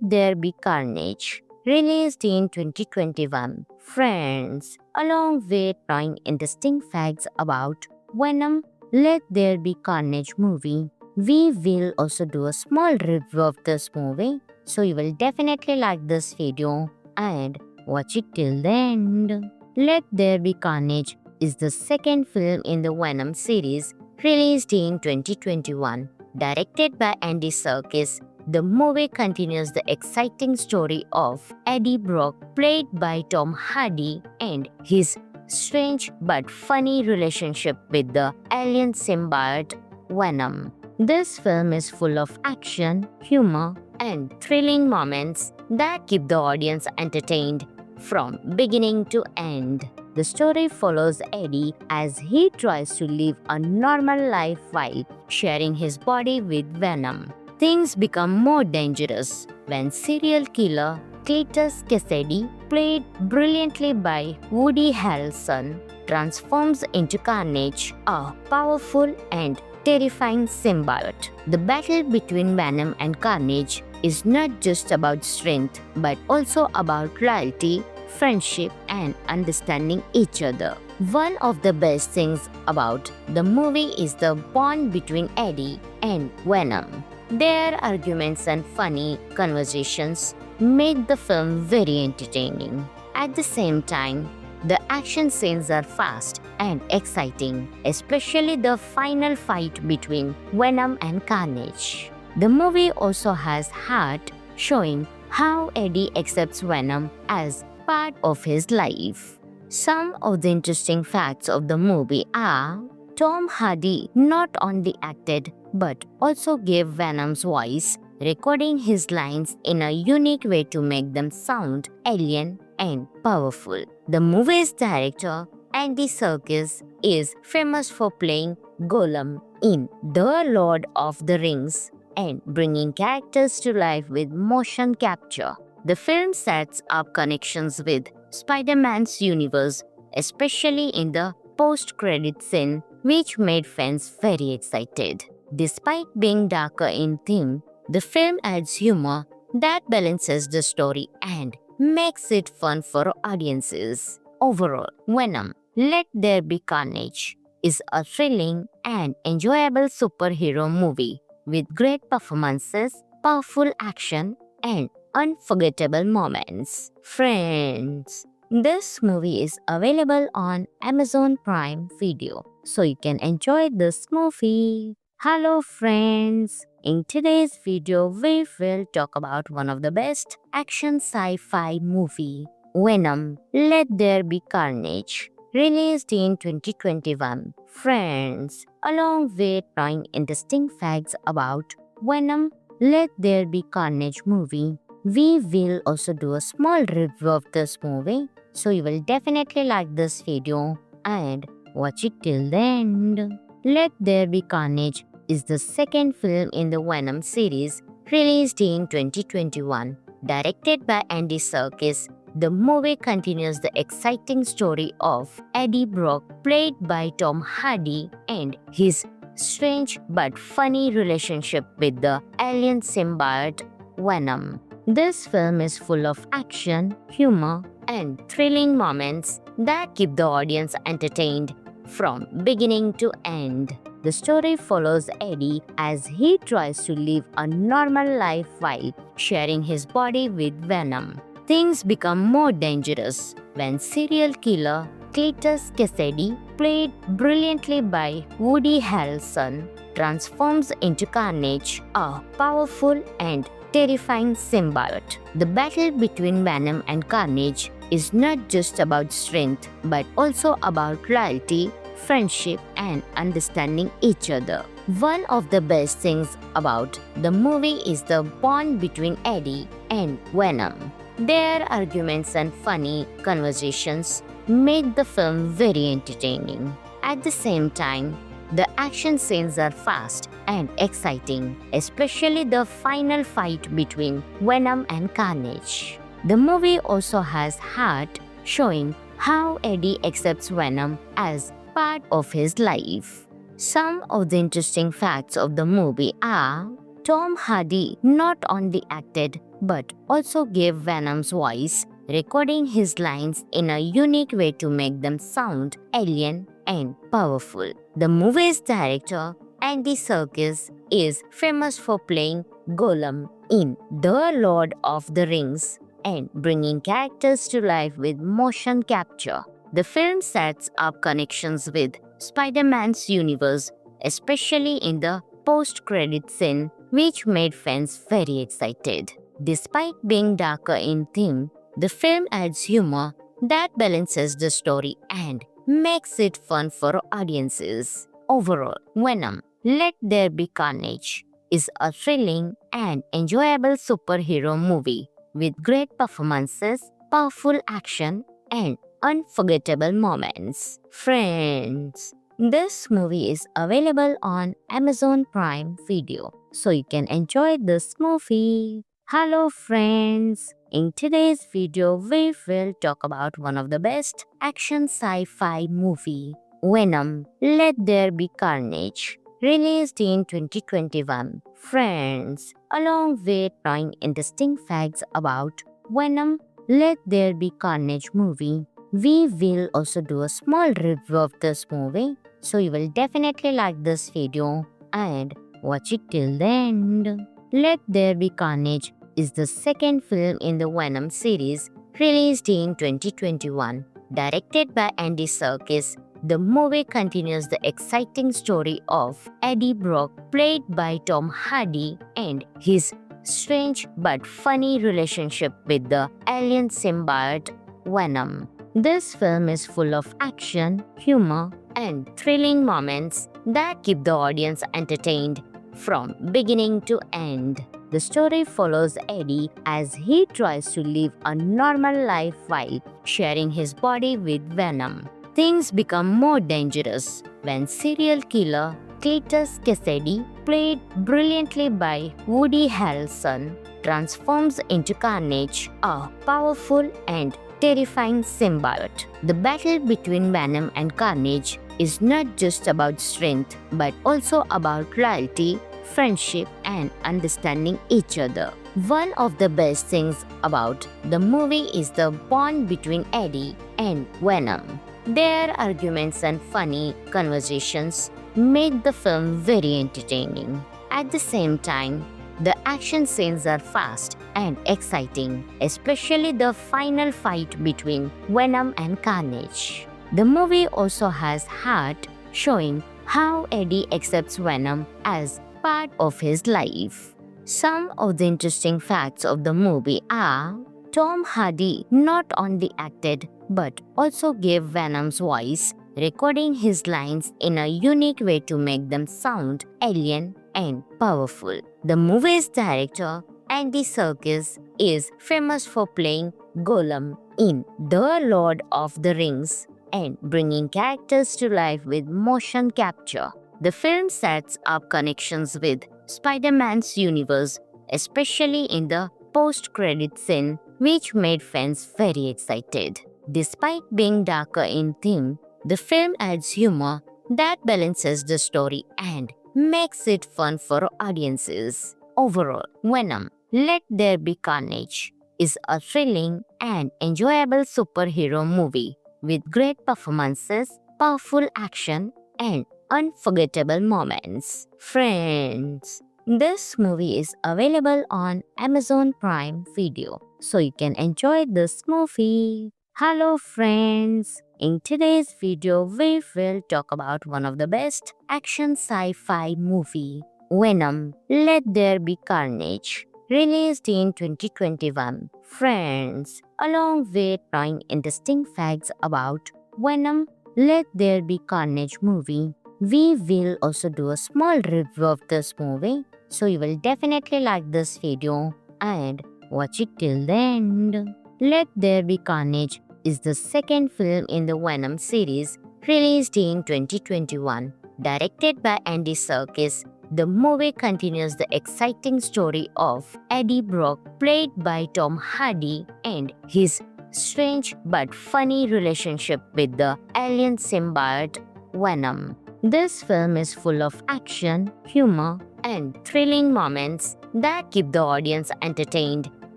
There Be Carnage, released in 2021. Friends, along with knowing interesting facts about Venom, Let There Be Carnage movie, we will also do a small review of this movie, so you will definitely like this video and watch it till the end. Let There Be Carnage is the second film in the Venom series, released in 2021. Directed by Andy Serkis, the movie continues the exciting story of Eddie Brock, played by Tom Hardy, and his strange but funny relationship with the alien symbiote Venom. This film is full of action, humor, and thrilling moments that keep the audience entertained from beginning to end. The story follows Eddie as he tries to live a normal life while sharing his body with Venom. Things become more dangerous when serial killer Cletus Cassidy, played brilliantly by Woody Harrelson, transforms into Carnage, a powerful and terrifying symbiote. The battle between Venom and Carnage is not just about strength, but also about loyalty, friendship, and understanding each other. One of the best things about the movie is the bond between Eddie and Venom. Their arguments and funny conversations make the film very entertaining. At the same time, the action scenes are fast and exciting, especially the final fight between Venom and Carnage. The movie also has heart, showing how Eddie accepts Venom as part of his life. Some of the interesting facts of the movie are Tom Hardy not only acted but also gave Venom's voice, recording his lines in a unique way to make them sound alien and powerful. The movie's director, Andy Serkis, is famous for playing Gollum in The Lord of the Rings and bringing characters to life with motion capture. The film sets up connections with Spider-Man's universe, especially in the post-credit scene, which made fans very excited. Despite being darker in theme, the film adds humor that balances the story and makes it fun for audiences. Overall, Venom, Let There Be Carnage is a thrilling and enjoyable superhero movie with great performances, powerful action, and unforgettable moments. Friends, this movie is available on Amazon Prime Video, so you can enjoy this movie. Hello friends! In today's video, we will talk about one of the best action sci-fi movie, Venom, Let There Be Carnage, released in 2021. Friends, along with knowing interesting facts about Venom, Let There Be Carnage movie, we will also do a small review of this movie, so you will definitely like this video and watch it till the end. Let There Be Carnage is the second film in the Venom series, released in 2021. Directed by Andy Serkis, the movie continues the exciting story of Eddie Brock, played by Tom Hardy, and his strange but funny relationship with the alien symbiote Venom. This film is full of action, humor, and thrilling moments that keep the audience entertained from beginning to end. The story follows Eddie as he tries to live a normal life while sharing his body with Venom. Things become more dangerous when serial killer Cletus Cassidy, played brilliantly by Woody Harrelson, transforms into Carnage, a powerful and terrifying symbiote. The battle between Venom and Carnage is not just about strength, but also about loyalty, friendship, and understanding each other. One of the best things about the movie is the bond between Eddie and Venom. Their arguments and funny conversations make the film very entertaining. At the same time, the action scenes are fast and exciting, especially the final fight between Venom and Carnage. The movie also has heart, showing how Eddie accepts Venom as part of his life. Some of the interesting facts of the movie are Tom Hardy not only acted but also gave Venom's voice, recording his lines in a unique way to make them sound alien and powerful. The movie's director, Andy Serkis, is famous for playing Gollum in The Lord of the Rings and bringing characters to life with motion capture. The film sets up connections with Spider-Man's universe, especially in the post-credit scene, which made fans very excited. Despite being darker in theme, the film adds humor that balances the story and makes it fun for audiences. Overall, Venom: Let There Be Carnage is a thrilling and enjoyable superhero movie with great performances, powerful action, and unforgettable moments. Friends, this movie is available on Amazon Prime Video, so you can enjoy this movie. Hello friends! In today's video, we will talk about one of the best action sci-fi movie, Venom: Let There Be Carnage, released in 2021. Friends, along with knowing interesting facts about Venom: Let There Be Carnage movie, we will also do a small review of this movie, so you will definitely like this video and watch it till the end. Let There Be Carnage is the second film in the Venom series, released in 2021. Directed by Andy Serkis, the movie continues the exciting story of Eddie Brock, played by Tom Hardy, and his strange but funny relationship with the alien symbiote Venom. This film is full of action, humor, and thrilling moments that keep the audience entertained from beginning to end. The story follows Eddie as he tries to live a normal life while sharing his body with Venom. Things become more dangerous when serial killer Cletus Cassidy, played brilliantly by Woody Harrelson, transforms into Carnage, a powerful and terrifying symbiote. The battle between Venom and Carnage is not just about strength but also about loyalty, friendship, and understanding each other. One of the best things about the movie is the bond between Eddie and Venom. Their arguments and funny conversations make the film very entertaining. At the same time, the action scenes are fast and exciting, especially the final fight between Venom and Carnage. The movie also has heart, showing how Eddie accepts Venom as part of his life. Some of the interesting facts of the movie are Tom Hardy not only acted but also gave Venom's voice, recording his lines in a unique way to make them sound alien and powerful. The movie's director, Andy Serkis, is famous for playing Gollum in The Lord of the Rings and bringing characters to life with motion capture. The film sets up connections with Spider-Man's universe, especially in the post-credit scene, which made fans very excited. Despite being darker in theme, the film adds humor that balances the story and makes it fun for audiences. Overall, Venom: Let There Be Carnage is a thrilling and enjoyable superhero movie with great performances, powerful action, and unforgettable moments. Friends, this movie is available on Amazon Prime Video, so you can enjoy this movie. Hello friends! In today's video, we will talk about one of the best action sci-fi movie, Venom: Let There Be Carnage, released in 2021. Friends, along with knowing interesting facts about Venom: Let There Be Carnage movie, we will also do a small review of this movie, so you will definitely like this video and watch it till the end. Let There Be Carnage is the second film in the Venom series, released in 2021. Directed by Andy Serkis, the movie continues the exciting story of Eddie Brock, played by Tom Hardy, and his strange but funny relationship with the alien symbiote Venom. This film is full of action, humor, and thrilling moments that keep the audience entertained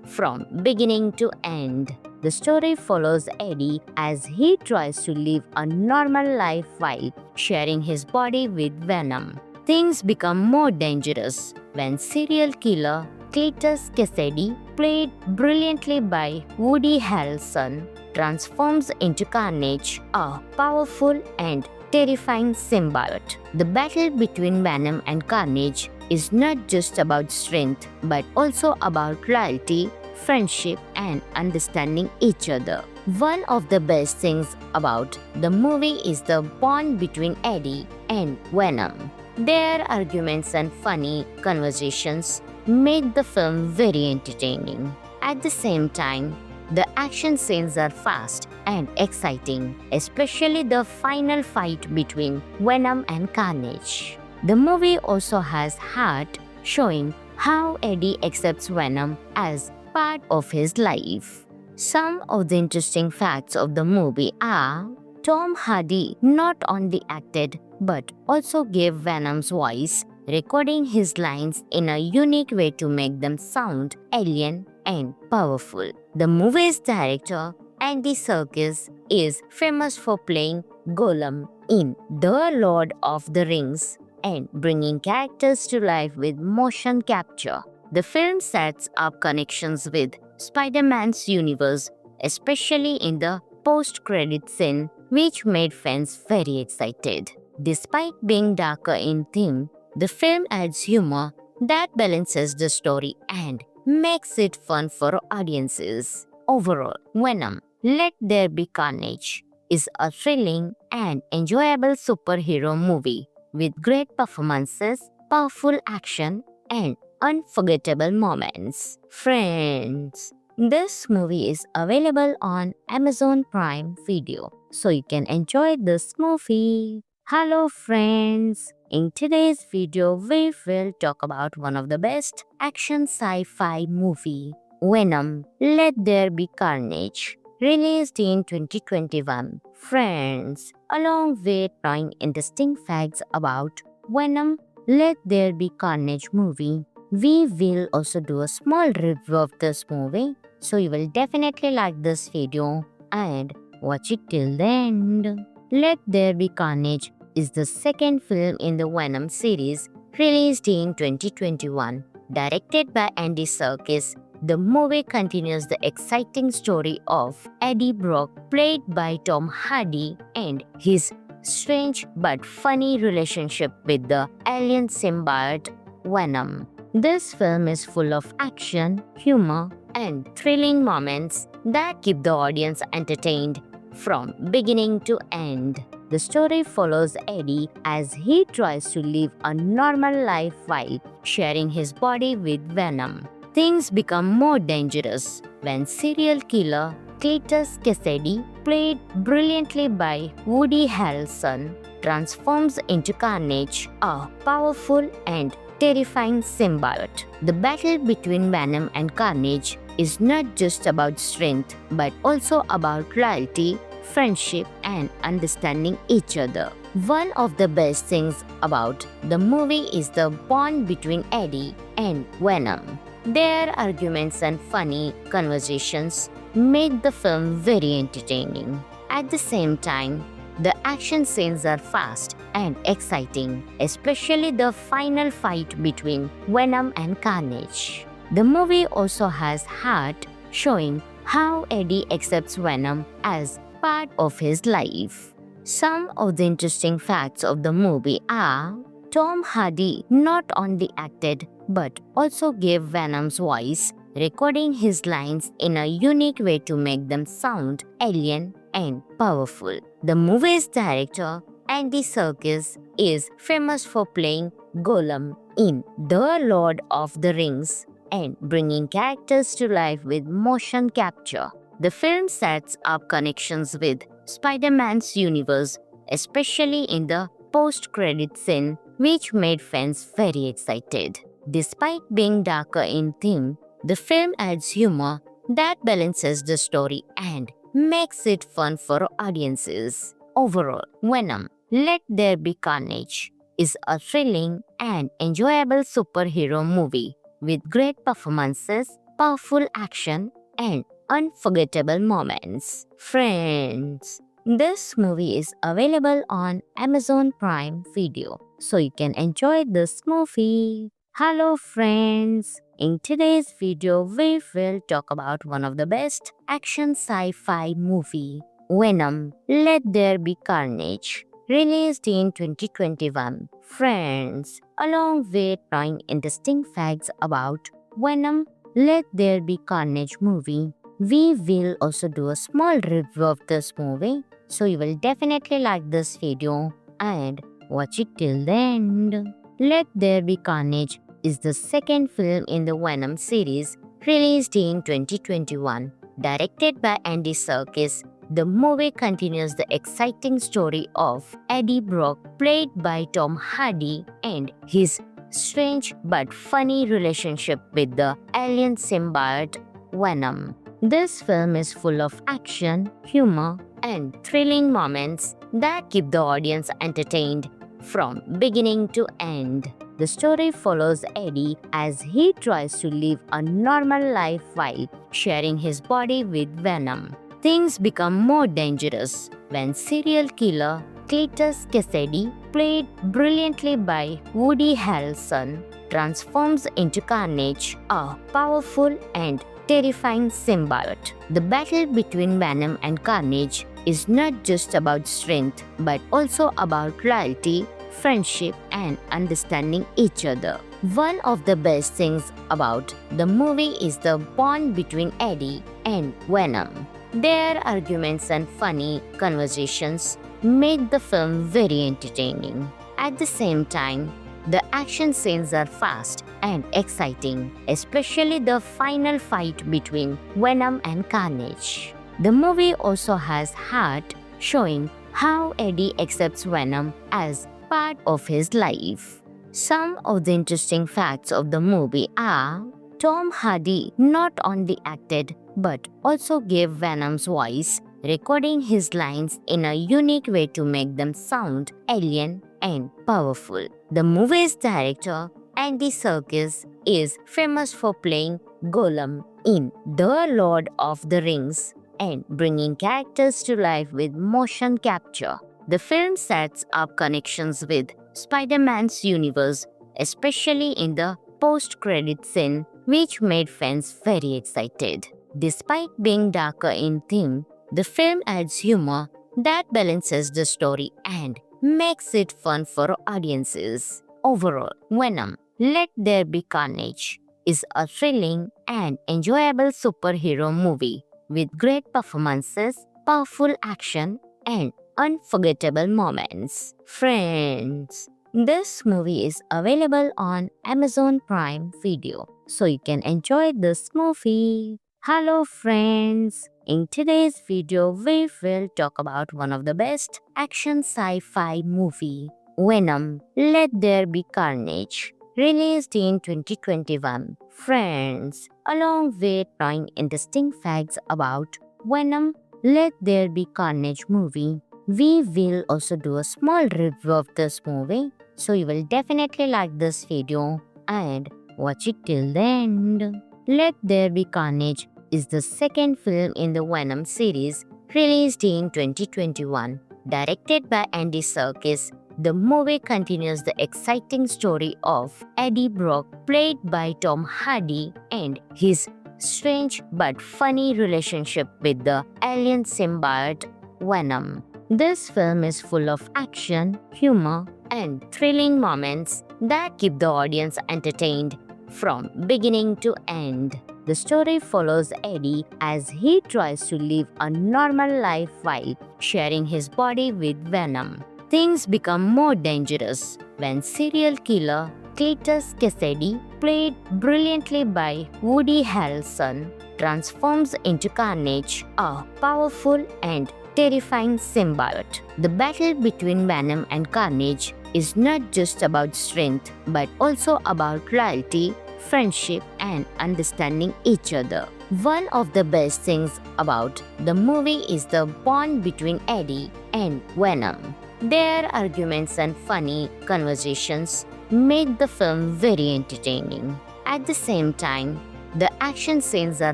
from beginning to end. The story follows Eddie as he tries to live a normal life while sharing his body with Venom. Things become more dangerous when serial killer Cletus Cassidy, played brilliantly by Woody Harrelson, transforms into Carnage, a powerful and terrifying symbiote. The battle between Venom and Carnage is not just about strength but also about loyalty, friendship, and understanding each other. One of the best things about the movie is the bond between Eddie and Venom. Their arguments and funny conversations made the film very entertaining. At the same time, the action scenes are fast and exciting, especially the final fight between Venom and Carnage. The movie also has heart, showing how Eddie accepts Venom as part of his life. Some of the interesting facts of the movie are Tom Hardy not only acted but also gave Venom's voice, recording his lines in a unique way to make them sound alien and powerful. The movie's director, Andy Serkis, is famous for playing Gollum in The Lord of the Rings and bringing characters to life with motion capture. The film sets up connections with Spider-Man's universe, especially in the post-credit scene, which made fans very excited. Despite being darker in theme, the film adds humor that balances the story and makes it fun for audiences. Overall, Venom: Let There Be Carnage is a thrilling and enjoyable superhero movie with great performances, powerful action, and unforgettable moments. Friends, this movie is available on Amazon Prime Video, so you can enjoy this movie. Hello friends! In today's video, we will talk about one of the best action sci-fi movie, Venom: Let There Be Carnage, released in 2021. Friends, along with knowing interesting facts about Venom: Let There Be Carnage movie, we will also do a small review of this movie, so you will definitely like this video and watch it till the end. Let There Be Carnage is the second film in the Venom series, released in 2021. Directed by Andy Serkis, the movie continues the exciting story of Eddie Brock, played by Tom Hardy, and his strange but funny relationship with the alien symbiote Venom. This film is full of action, humor, and thrilling moments that keep the audience entertained from beginning to end. The story follows Eddie as he tries to live a normal life while sharing his body with Venom. Things become more dangerous when serial killer Cletus Cassidy, played brilliantly by Woody Harrelson, transforms into Carnage, a powerful and terrifying symbiote. The battle between Venom and Carnage is not just about strength but also about loyalty, friendship, and understanding each other. One of the best things about the movie is the bond between Eddie and Venom. Their arguments and funny conversations made the film very entertaining. At the same time, the action scenes are fast and exciting, especially the final fight between Venom and Carnage. The movie also has heart, showing how Eddie accepts Venom as part of his life. Some of the interesting facts of the movie are Tom Hardy not only acted but also gave Venom's voice, recording his lines in a unique way to make them sound alien and powerful. The movie's director, Andy Serkis, is famous for playing Gollum in The Lord of the Rings and bringing characters to life with motion capture. The film sets up connections with Spider-Man's universe, especially in the post-credit scene, which made fans very excited. Despite being darker in theme, the film adds humor that balances the story and makes it fun for audiences. Overall, Venom Let There Be Carnage is a thrilling and enjoyable superhero movie with great performances, powerful action, and unforgettable moments. Friends, this movie is available on Amazon Prime Video, so you can enjoy this movie. Hello friends! In today's video, we will talk about one of the best action sci-fi movie, Venom Let There Be Carnage, released in 2021. Friends, along with knowing interesting facts about Venom Let There Be Carnage movie, we will also do a small review of this movie, so you will definitely like this video and watch it till the end. Let There Be Carnage is the second film in the Venom series, released in 2021. Directed by Andy Serkis, the movie continues the exciting story of Eddie Brock, played by Tom Hardy, and his strange but funny relationship with the alien symbiote Venom. This film is full of action, humor, and thrilling moments that keep the audience entertained from beginning to end. The story follows Eddie as he tries to live a normal life while sharing his body with Venom. Things become more dangerous when serial killer Cletus Cassidy, played brilliantly by Woody Harrelson, transforms into Carnage, a powerful and terrifying symbiote. The battle between Venom and Carnage is not just about strength, but also about loyalty, friendship, and understanding each other. One of the best things about the movie is the bond between Eddie and Venom. Their arguments and funny conversations make the film very entertaining. At the same time, the action scenes are fast and exciting, especially the final fight between Venom and Carnage. The movie also has heart, showing how Eddie accepts Venom as part of his life. Some of the interesting facts of the movie are Tom Hardy not only acted but also gave Venom's voice, recording his lines in a unique way to make them sound alien and powerful. The movie's director, Andy Serkis, is famous for playing Gollum in The Lord of the Rings and bringing characters to life with motion capture. The film sets up connections with Spider-Man's universe, especially in the post-credit scene, which made fans very excited. Despite being darker in theme, the film adds humor that balances the story and makes it fun for audiences. Overall, Venom Let There Be Carnage is a thrilling and enjoyable superhero movie with great performances, powerful action, and unforgettable moments. Friends, this movie is available on Amazon Prime Video, so you can enjoy this movie. Hello friends! In today's video, we will talk about one of the best action sci-fi movie, Venom Let There Be Carnage, released in 2021. Friends, along with knowing interesting facts about Venom Let There Be Carnage movie, we will also do a small review of this movie, so you will definitely like this video and watch it till the end. Let There Be Carnage is the second film in the Venom series, released in 2021. Directed by Andy Serkis, the movie continues the exciting story of Eddie Brock, played by Tom Hardy, and his strange but funny relationship with the alien symbiote Venom. This film is full of action, humor, and thrilling moments that keep the audience entertained from beginning to end. The story follows Eddie as he tries to live a normal life while sharing his body with Venom. Things become more dangerous when serial killer Cletus Cassidy, played brilliantly by Woody Harrelson, transforms into Carnage, a powerful and terrifying symbiote. The battle between Venom and Carnage is not just about strength, but also about loyalty, friendship, and understanding each other. One of the best things about the movie is the bond between Eddie and Venom. Their arguments and funny conversations make the film very entertaining. At the same time, the action scenes are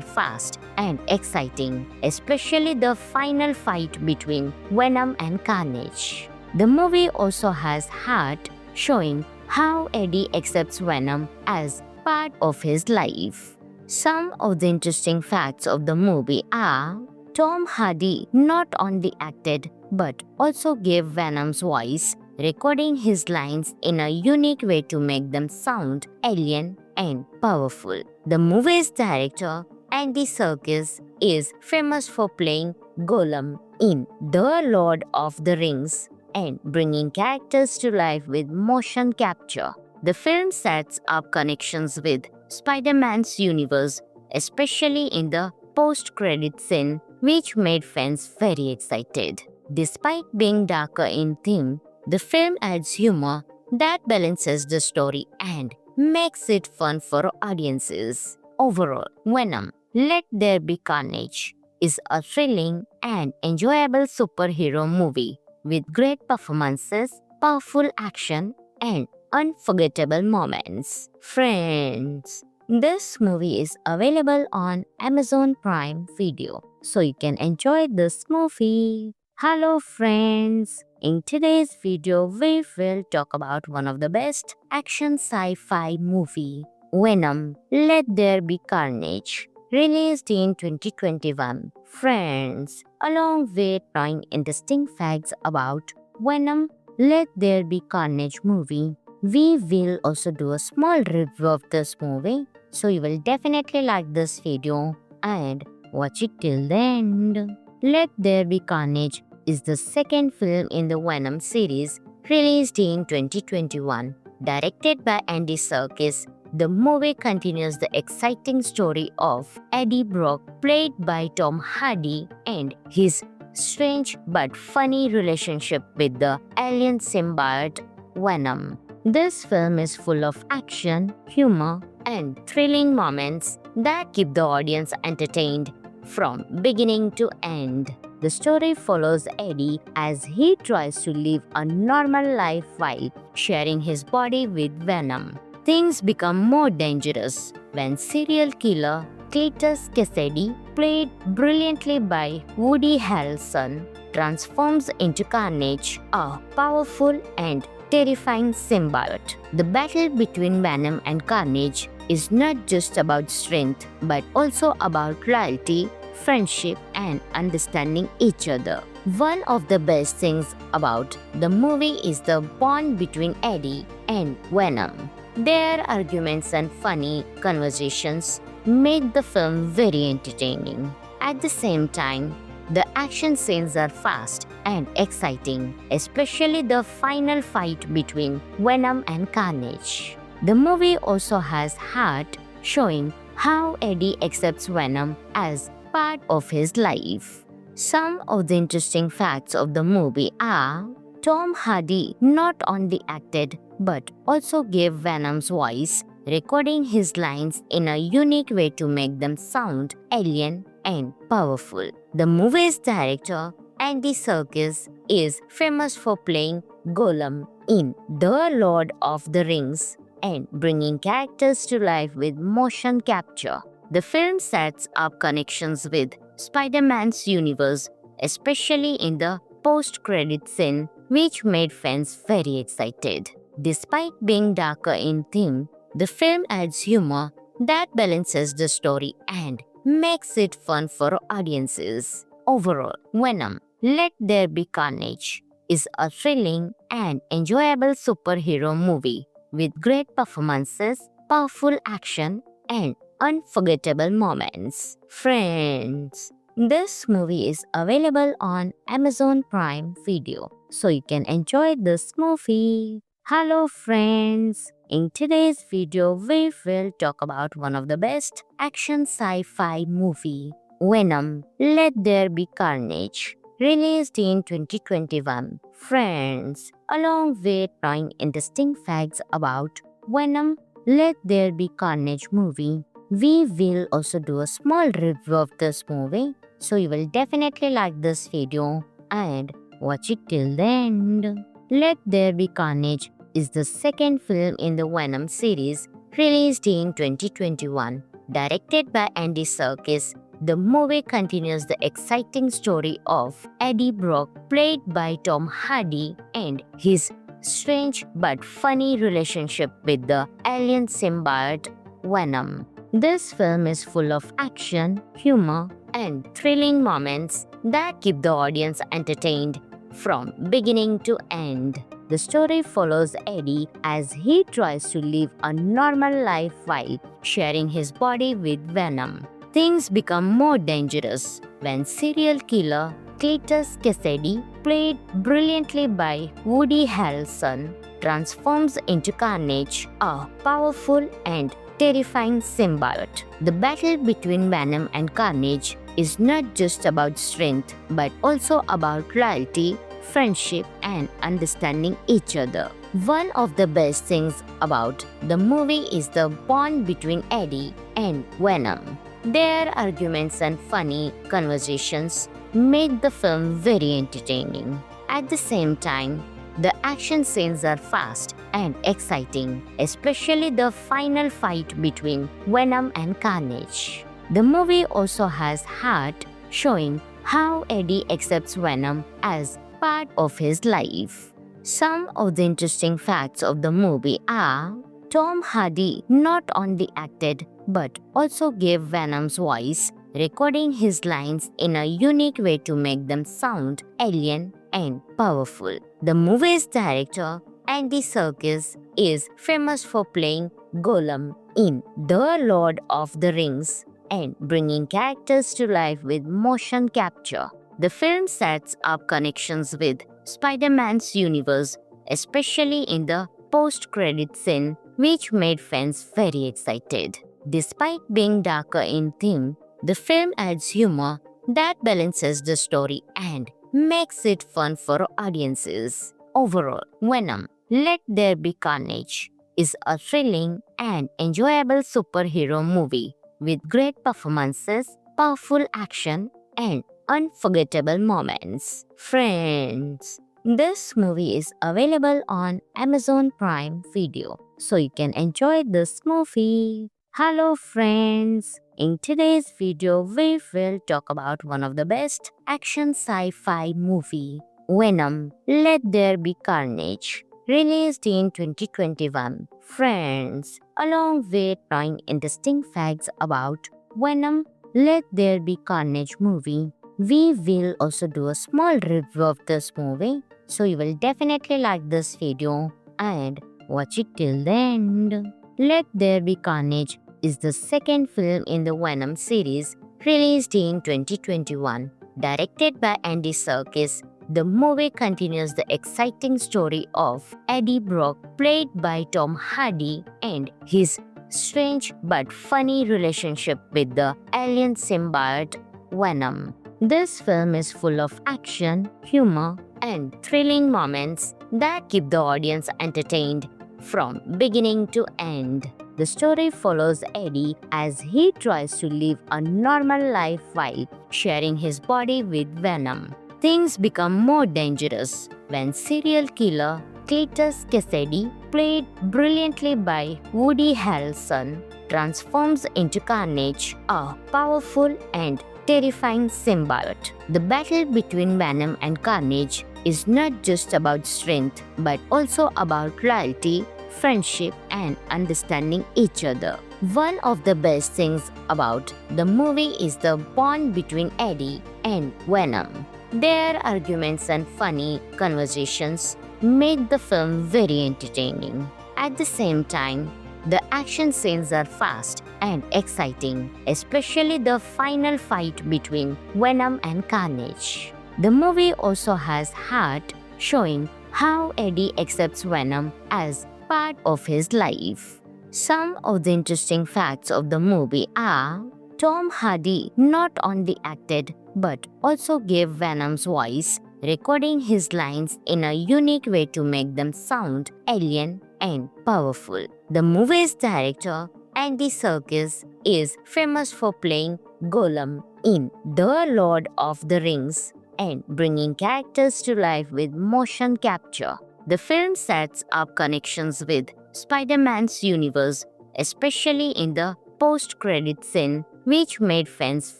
fast and exciting, especially the final fight between Venom and Carnage. The movie also has heart, showing how Eddie accepts Venom as part of his life. Some of the interesting facts of the movie are Tom Hardy not only acted but also gave Venom's voice, recording his lines in a unique way to make them sound alien and powerful. The movie's director, Andy Serkis, is famous for playing Gollum in The Lord of the Rings and bringing characters to life with motion capture. The film sets up connections with Spider-Man's universe, especially in the post-credit scene, which made fans very excited. Despite being darker in theme, the film adds humor that balances the story and makes it fun for audiences. Overall, Venom: Let There Be Carnage is a thrilling and enjoyable superhero movie with great performances, powerful action, and unforgettable moments. Friends, this movie is available on Amazon Prime Video, so you can enjoy this movie. Hello friends! In today's video, we will talk about one of the best action sci-fi movie, Venom: Let There Be Carnage, released in 2021. Friends, along with knowing interesting facts about Venom: Let There Be Carnage movie, we will also do a small review of this movie, so you will definitely like this video and watch it till the end. Let There Be Carnage is the second film in the Venom series, released in 2021. Directed by Andy Serkis, the movie continues the exciting story of Eddie Brock, played by Tom Hardy, and his strange but funny relationship with the alien symbiote Venom. This film is full of action, humor, and thrilling moments that keep the audience entertained from beginning to end. The story follows Eddie as he tries to live a normal life while sharing his body with Venom. Things become more dangerous when serial killer Cletus Cassidy, played brilliantly by Woody Harrelson, transforms into Carnage, a powerful and terrifying symbiote. The battle between Venom and Carnage is not just about strength but also about loyalty, friendship, and understanding each other. One of the best things about the movie is the bond between Eddie and Venom. Their arguments and funny conversations make the film very entertaining. At the same time, the action scenes are fast and exciting, especially the final fight between Venom and Carnage. The movie also has heart, showing how Eddie accepts Venom as part of his life. Some of the interesting facts of the movie are Tom Hardy not only acted but also gave Venom's voice, recording his lines in a unique way to make them sound alien and powerful. The movie's director, Andy Serkis, is famous for playing Gollum in The Lord of the Rings and bringing characters to life with motion capture. The film sets up connections with Spider-Man's universe, especially in the post-credit scene, which made fans very excited. Despite being darker in theme, the film adds humor that balances the story and makes it fun for audiences. Overall, Venom: Let There Be Carnage is a thrilling and enjoyable superhero movie with great performances, powerful action, and unforgettable moments. Friends, this movie is available on Amazon Prime Video, so you can enjoy this movie. Hello friends! In today's video, we will talk about one of the best action sci-fi movie, Venom: Let There Be Carnage, released in 2021. Friends, along with knowing interesting facts about Venom: Let There Be Carnage movie. We will also do a small review of this movie, so you will definitely like this video and watch it till the end. Let There Be Carnage is the second film in the Venom series, released in 2021. Directed by Andy Serkis, the movie continues the exciting story of Eddie Brock, played by Tom Hardy, and his strange but funny relationship with the alien symbiote Venom. This film is full of action, humor, and thrilling moments that keep the audience entertained from beginning to end. The story follows Eddie as he tries to live a normal life while sharing his body with Venom. Things become more dangerous when serial killer Cletus Cassidy, played brilliantly by Woody Harrelson, transforms into Carnage, a powerful and terrifying symbiote. The battle between Venom and Carnage is not just about strength but also about loyalty, friendship, and understanding each other. One of the best things about the movie is the bond between Eddie and Venom. Their arguments and funny conversations make the film very entertaining. At the same time, the action scenes are fast and exciting, especially the final fight between Venom and Carnage. The movie also has heart, showing how Eddie accepts Venom as part of his life. Some of the interesting facts of the movie are Tom Hardy not only acted but also gave Venom's voice, recording his lines in a unique way to make them sound alien and powerful. The movie's director, Andy Serkis, is famous for playing Gollum in The Lord of the Rings and bringing characters to life with motion capture. The film sets up connections with Spider-Man's universe, especially in the post-credit scene, which made fans very excited. Despite being darker in theme, the film adds humor that balances the story and makes it fun for audiences. Overall, Venom: Let There Be Carnage is a thrilling and enjoyable superhero movie with great performances, powerful action, and unforgettable moments. Friends, this movie is available on Amazon Prime Video, so you can enjoy this movie. Hello friends! In today's video, we will talk about one of the best action sci-fi movie, Venom: Let There Be Carnage, released in 2021. Friends, along with knowing interesting facts about Venom: Let There Be Carnage movie, we will also do a small review of this movie, so you will definitely like this video and watch it till the end. Let There Be Carnage is the second film in the Venom series, released in 2021. Directed by Andy Serkis, the movie continues the exciting story of Eddie Brock, played by Tom Hardy, and his strange but funny relationship with the alien symbiote Venom. This film is full of action, humor, and thrilling moments that keep the audience entertained from beginning to end. The story follows Eddie as he tries to live a normal life while sharing his body with Venom. Things become more dangerous when serial killer Cletus Cassidy, played brilliantly by Woody Harrelson, transforms into Carnage, a powerful and terrifying symbiote. The battle between Venom and Carnage is not just about strength but also about loyalty, friendship, and understanding each other. One of the best things about the movie is the bond between Eddie and Venom. Their arguments and funny conversations make the film very entertaining. At the same time, the action scenes are fast and exciting, especially the final fight between Venom and Carnage. The movie also has heart, showing how Eddie accepts Venom as part of his life. Some of the interesting facts of the movie are Tom Hardy not only acted but also gave Venom's voice, recording his lines in a unique way to make them sound alien and powerful. The movie's director, Andy Serkis, is famous for playing Gollum in The Lord of the Rings and bringing characters to life with motion capture. The film sets up connections with Spider-Man's universe, especially in the post-credit scene, which made fans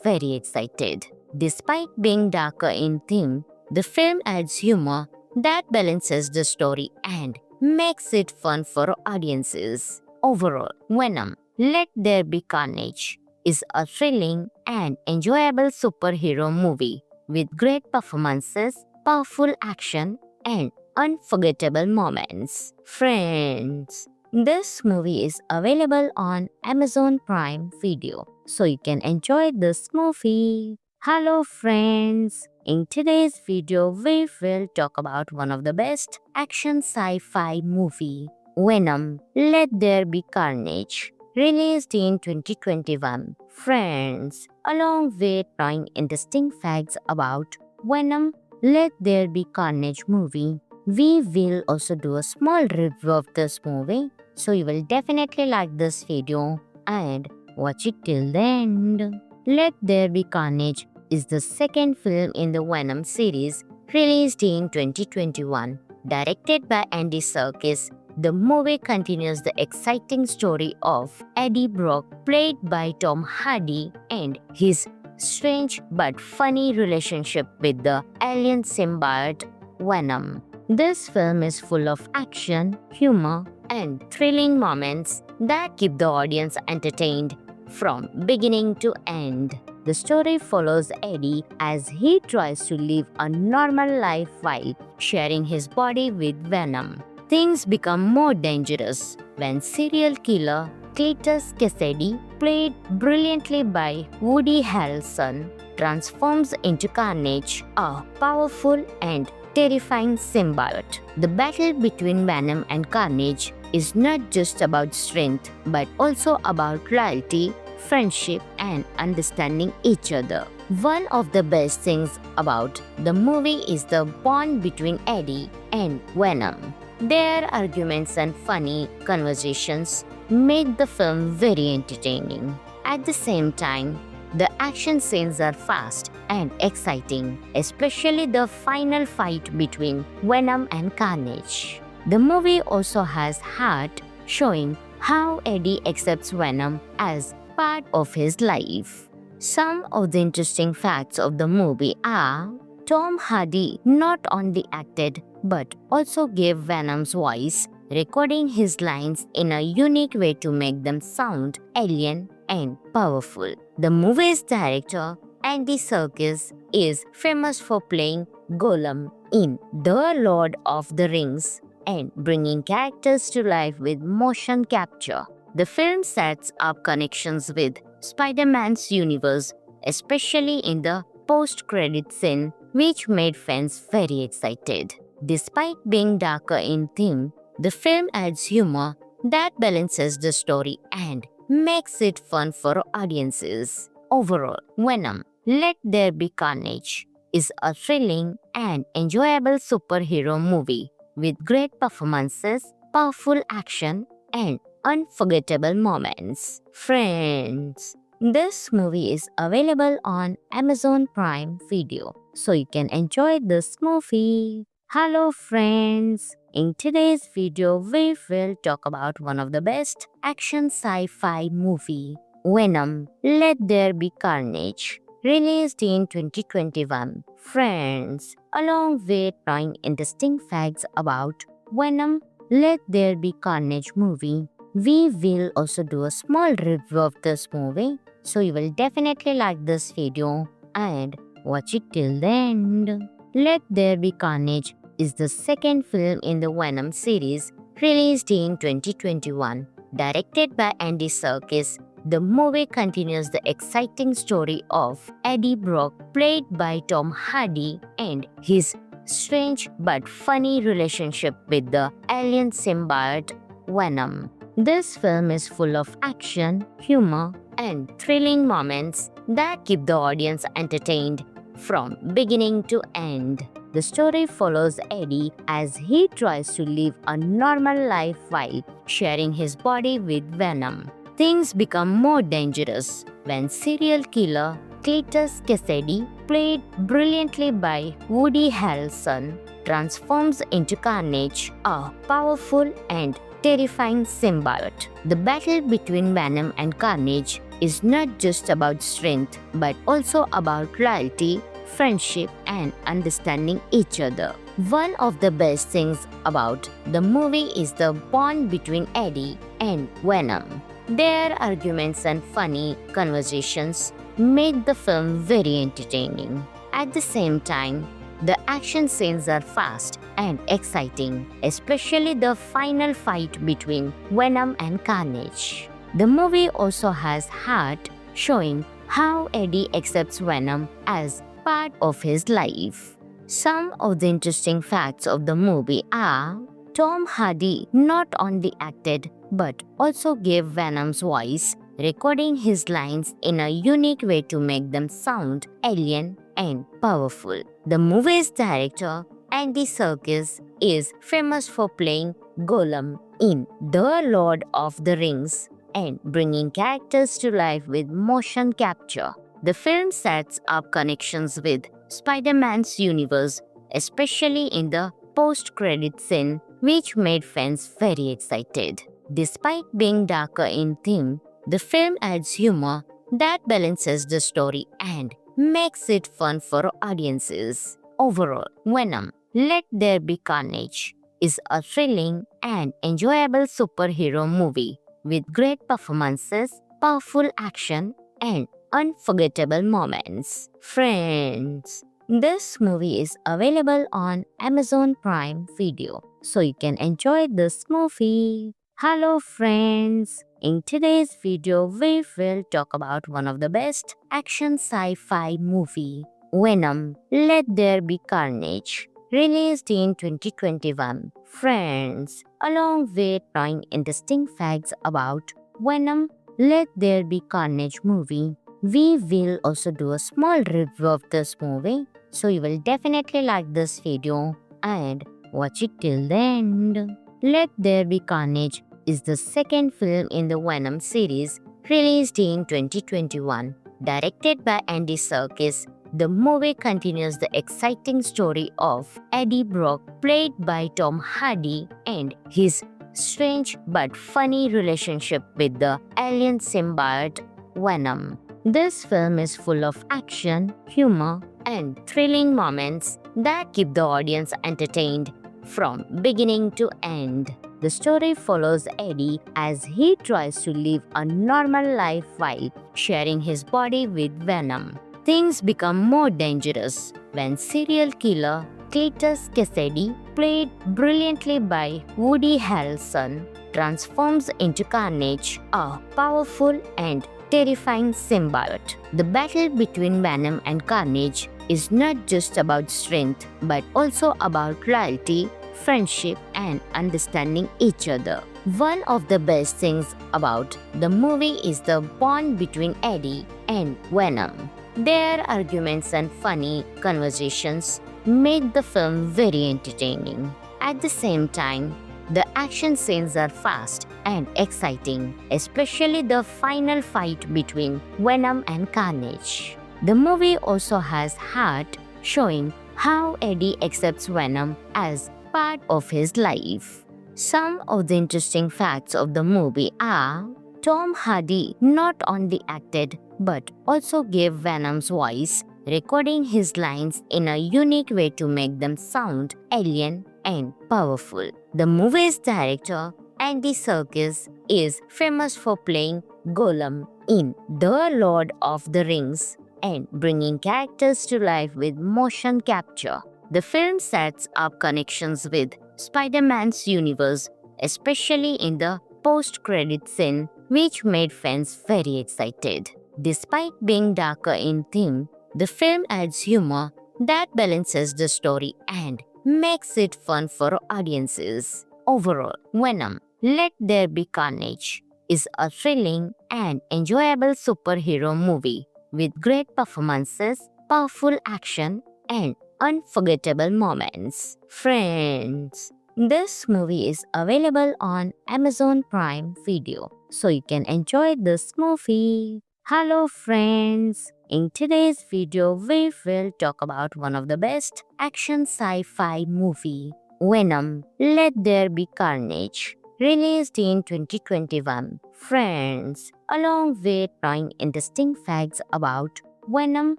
very excited. Despite being darker in theme, the film adds humor that balances the story and makes it fun for audiences. Overall, Venom: Let There Be Carnage is a thrilling and enjoyable superhero movie with great performances, powerful action, and unforgettable moments. Friends, this movie is available on Amazon Prime Video, so you can enjoy this movie. Hello friends! In today's video, we will talk about one of the best action sci-fi movie, Venom: Let There Be Carnage, released in 2021. Friends, along with knowing interesting facts about Venom: Let There Be Carnage movie, we will also do a small review of this movie, so you will definitely like this video and watch it till the end. Let There Be Carnage is the second film in the Venom series, released in 2021. Directed by Andy Serkis, the movie continues the exciting story of Eddie Brock, played by Tom Hardy, and his strange but funny relationship with the alien symbiote Venom. This film is full of action, humor, and thrilling moments that keep the audience entertained from beginning to end. The story follows Eddie as he tries to live a normal life while sharing his body with Venom. Things become more dangerous when serial killer Cletus Cassidy, played brilliantly by Woody Harrelson, transforms into Carnage, a powerful and terrifying symbiote. The battle between Venom and Carnage is not just about strength, but also about loyalty, friendship, and understanding each other. One of the best things about the movie is the bond between Eddie and Venom. Their arguments and funny conversations make the film very entertaining. At the same time, the action scenes are fast and exciting, especially the final fight between Venom and Carnage. The movie also has heart, showing how Eddie accepts Venom as part of his life. Some of the interesting facts of the movie are: Tom Hardy not only acted but also gave Venom's voice, recording his lines in a unique way to make them sound alien and powerful. The movie's director, Andy Serkis, is famous for playing Gollum in The Lord of the Rings and bringing characters to life with motion capture. The film sets up connections with Spider-Man's universe, especially in the post-credit scene, which made fans very excited. Despite being darker in theme, the film adds humor that balances the story and makes it fun for audiences. Overall, Venom: Let There Be Carnage is a thrilling and enjoyable superhero movie with great performances, powerful action, and unforgettable moments. Friends, this movie is available on Amazon Prime Video, so you can enjoy this movie. Hello friends! In today's video, we will talk about one of the best action sci-fi movie, Venom: Let There Be Carnage, released in 2021. Friends, along with knowing interesting facts about Venom: Let There Be Carnage movie, we will also do a small review of this movie, so you will definitely like this video and watch it till the end. Let There Be Carnage is the second film in the Venom series, released in 2021. Directed by Andy Serkis, the movie continues the exciting story of Eddie Brock, played by Tom Hardy, and his strange but funny relationship with the alien symbiote Venom. This film is full of action, humor, and thrilling moments that keep the audience entertained from beginning to end. The story follows Eddie as he tries to live a normal life while sharing his body with Venom. Things become more dangerous when serial killer Cletus Cassidy, played brilliantly by Woody Harrelson, transforms into Carnage, a powerful and terrifying symbiote. The battle between Venom and Carnage is not just about strength but also about loyalty, friendship, and understanding each other. One of the best things about the movie is the bond between Eddie and Venom. Their arguments and funny conversations made the film very entertaining. At the same time, the action scenes are fast and exciting, especially the final fight between Venom and Carnage. The movie also has heart, showing how Eddie accepts Venom as part of his life. Some of the interesting facts of the movie are Tom Hardy not only acted but also gave Venom's voice, recording his lines in a unique way to make them sound alien and powerful. The movie's director, Andy Serkis, is famous for playing Gollum in The Lord of the Rings and bringing characters to life with motion capture. The film sets up connections with Spider-Man's universe, especially in the post-credit scene, which made fans very excited. Despite being darker in theme, the film adds humor that balances the story and makes it fun for audiences. Overall, Venom: Let There Be Carnage is a thrilling and enjoyable superhero movie with great performances, powerful action, and unforgettable moments. Friends, this movie is available on Amazon Prime Video, so you can enjoy this movie. Hello friends! In today's video, we will talk about one of the best action sci-fi movie, Venom: Let There Be Carnage, released in 2021. Friends, along with knowing interesting facts about Venom: Let There Be Carnage movie, we will also do a small review of this movie, so you will definitely like this video and watch it till the end. Let There Be Carnage is the second film in the Venom series, released in 2021. Directed by Andy Serkis, the movie continues the exciting story of Eddie Brock, played by Tom Hardy, and his strange but funny relationship with the alien symbiote Venom. This film is full of action, humor, and thrilling moments that keep the audience entertained from beginning to end. The story follows Eddie as he tries to live a normal life while sharing his body with Venom. Things become more dangerous when serial killer Cletus Cassidy, played brilliantly by Woody Harrelson, transforms into Carnage, a powerful and terrifying symbiote. The battle between Venom and Carnage is not just about strength but also about loyalty, friendship, and understanding each other. One of the best things about the movie is the bond between Eddie and Venom. Their arguments and funny conversations made the film very entertaining. At the same time, the action scenes are fast and exciting, especially the final fight between Venom and Carnage. The movie also has heart, showing how Eddie accepts Venom as part of his life. Some of the interesting facts of the movie are Tom Hardy not only acted but also gave Venom's voice, recording his lines in a unique way to make them sound alien and powerful. The movie's director, Andy Serkis, is famous for playing Gollum in The Lord of the Rings and bringing characters to life with motion capture. The film sets up connections with Spider-Man's universe, especially in the post-credit scene, which made fans very excited. Despite being darker in theme, the film adds humor that balances the story and makes it fun for audiences. Overall, Venom: Let There Be Carnage is a thrilling and enjoyable superhero movie with great performances, powerful action, and unforgettable moments. Friends, this movie is available on Amazon Prime Video, so you can enjoy this movie. Hello friends, in today's video we will talk about one of the best action sci-fi movie, Venom, Let There Be Carnage, released in 2021. Friends, along with knowing interesting facts about Venom,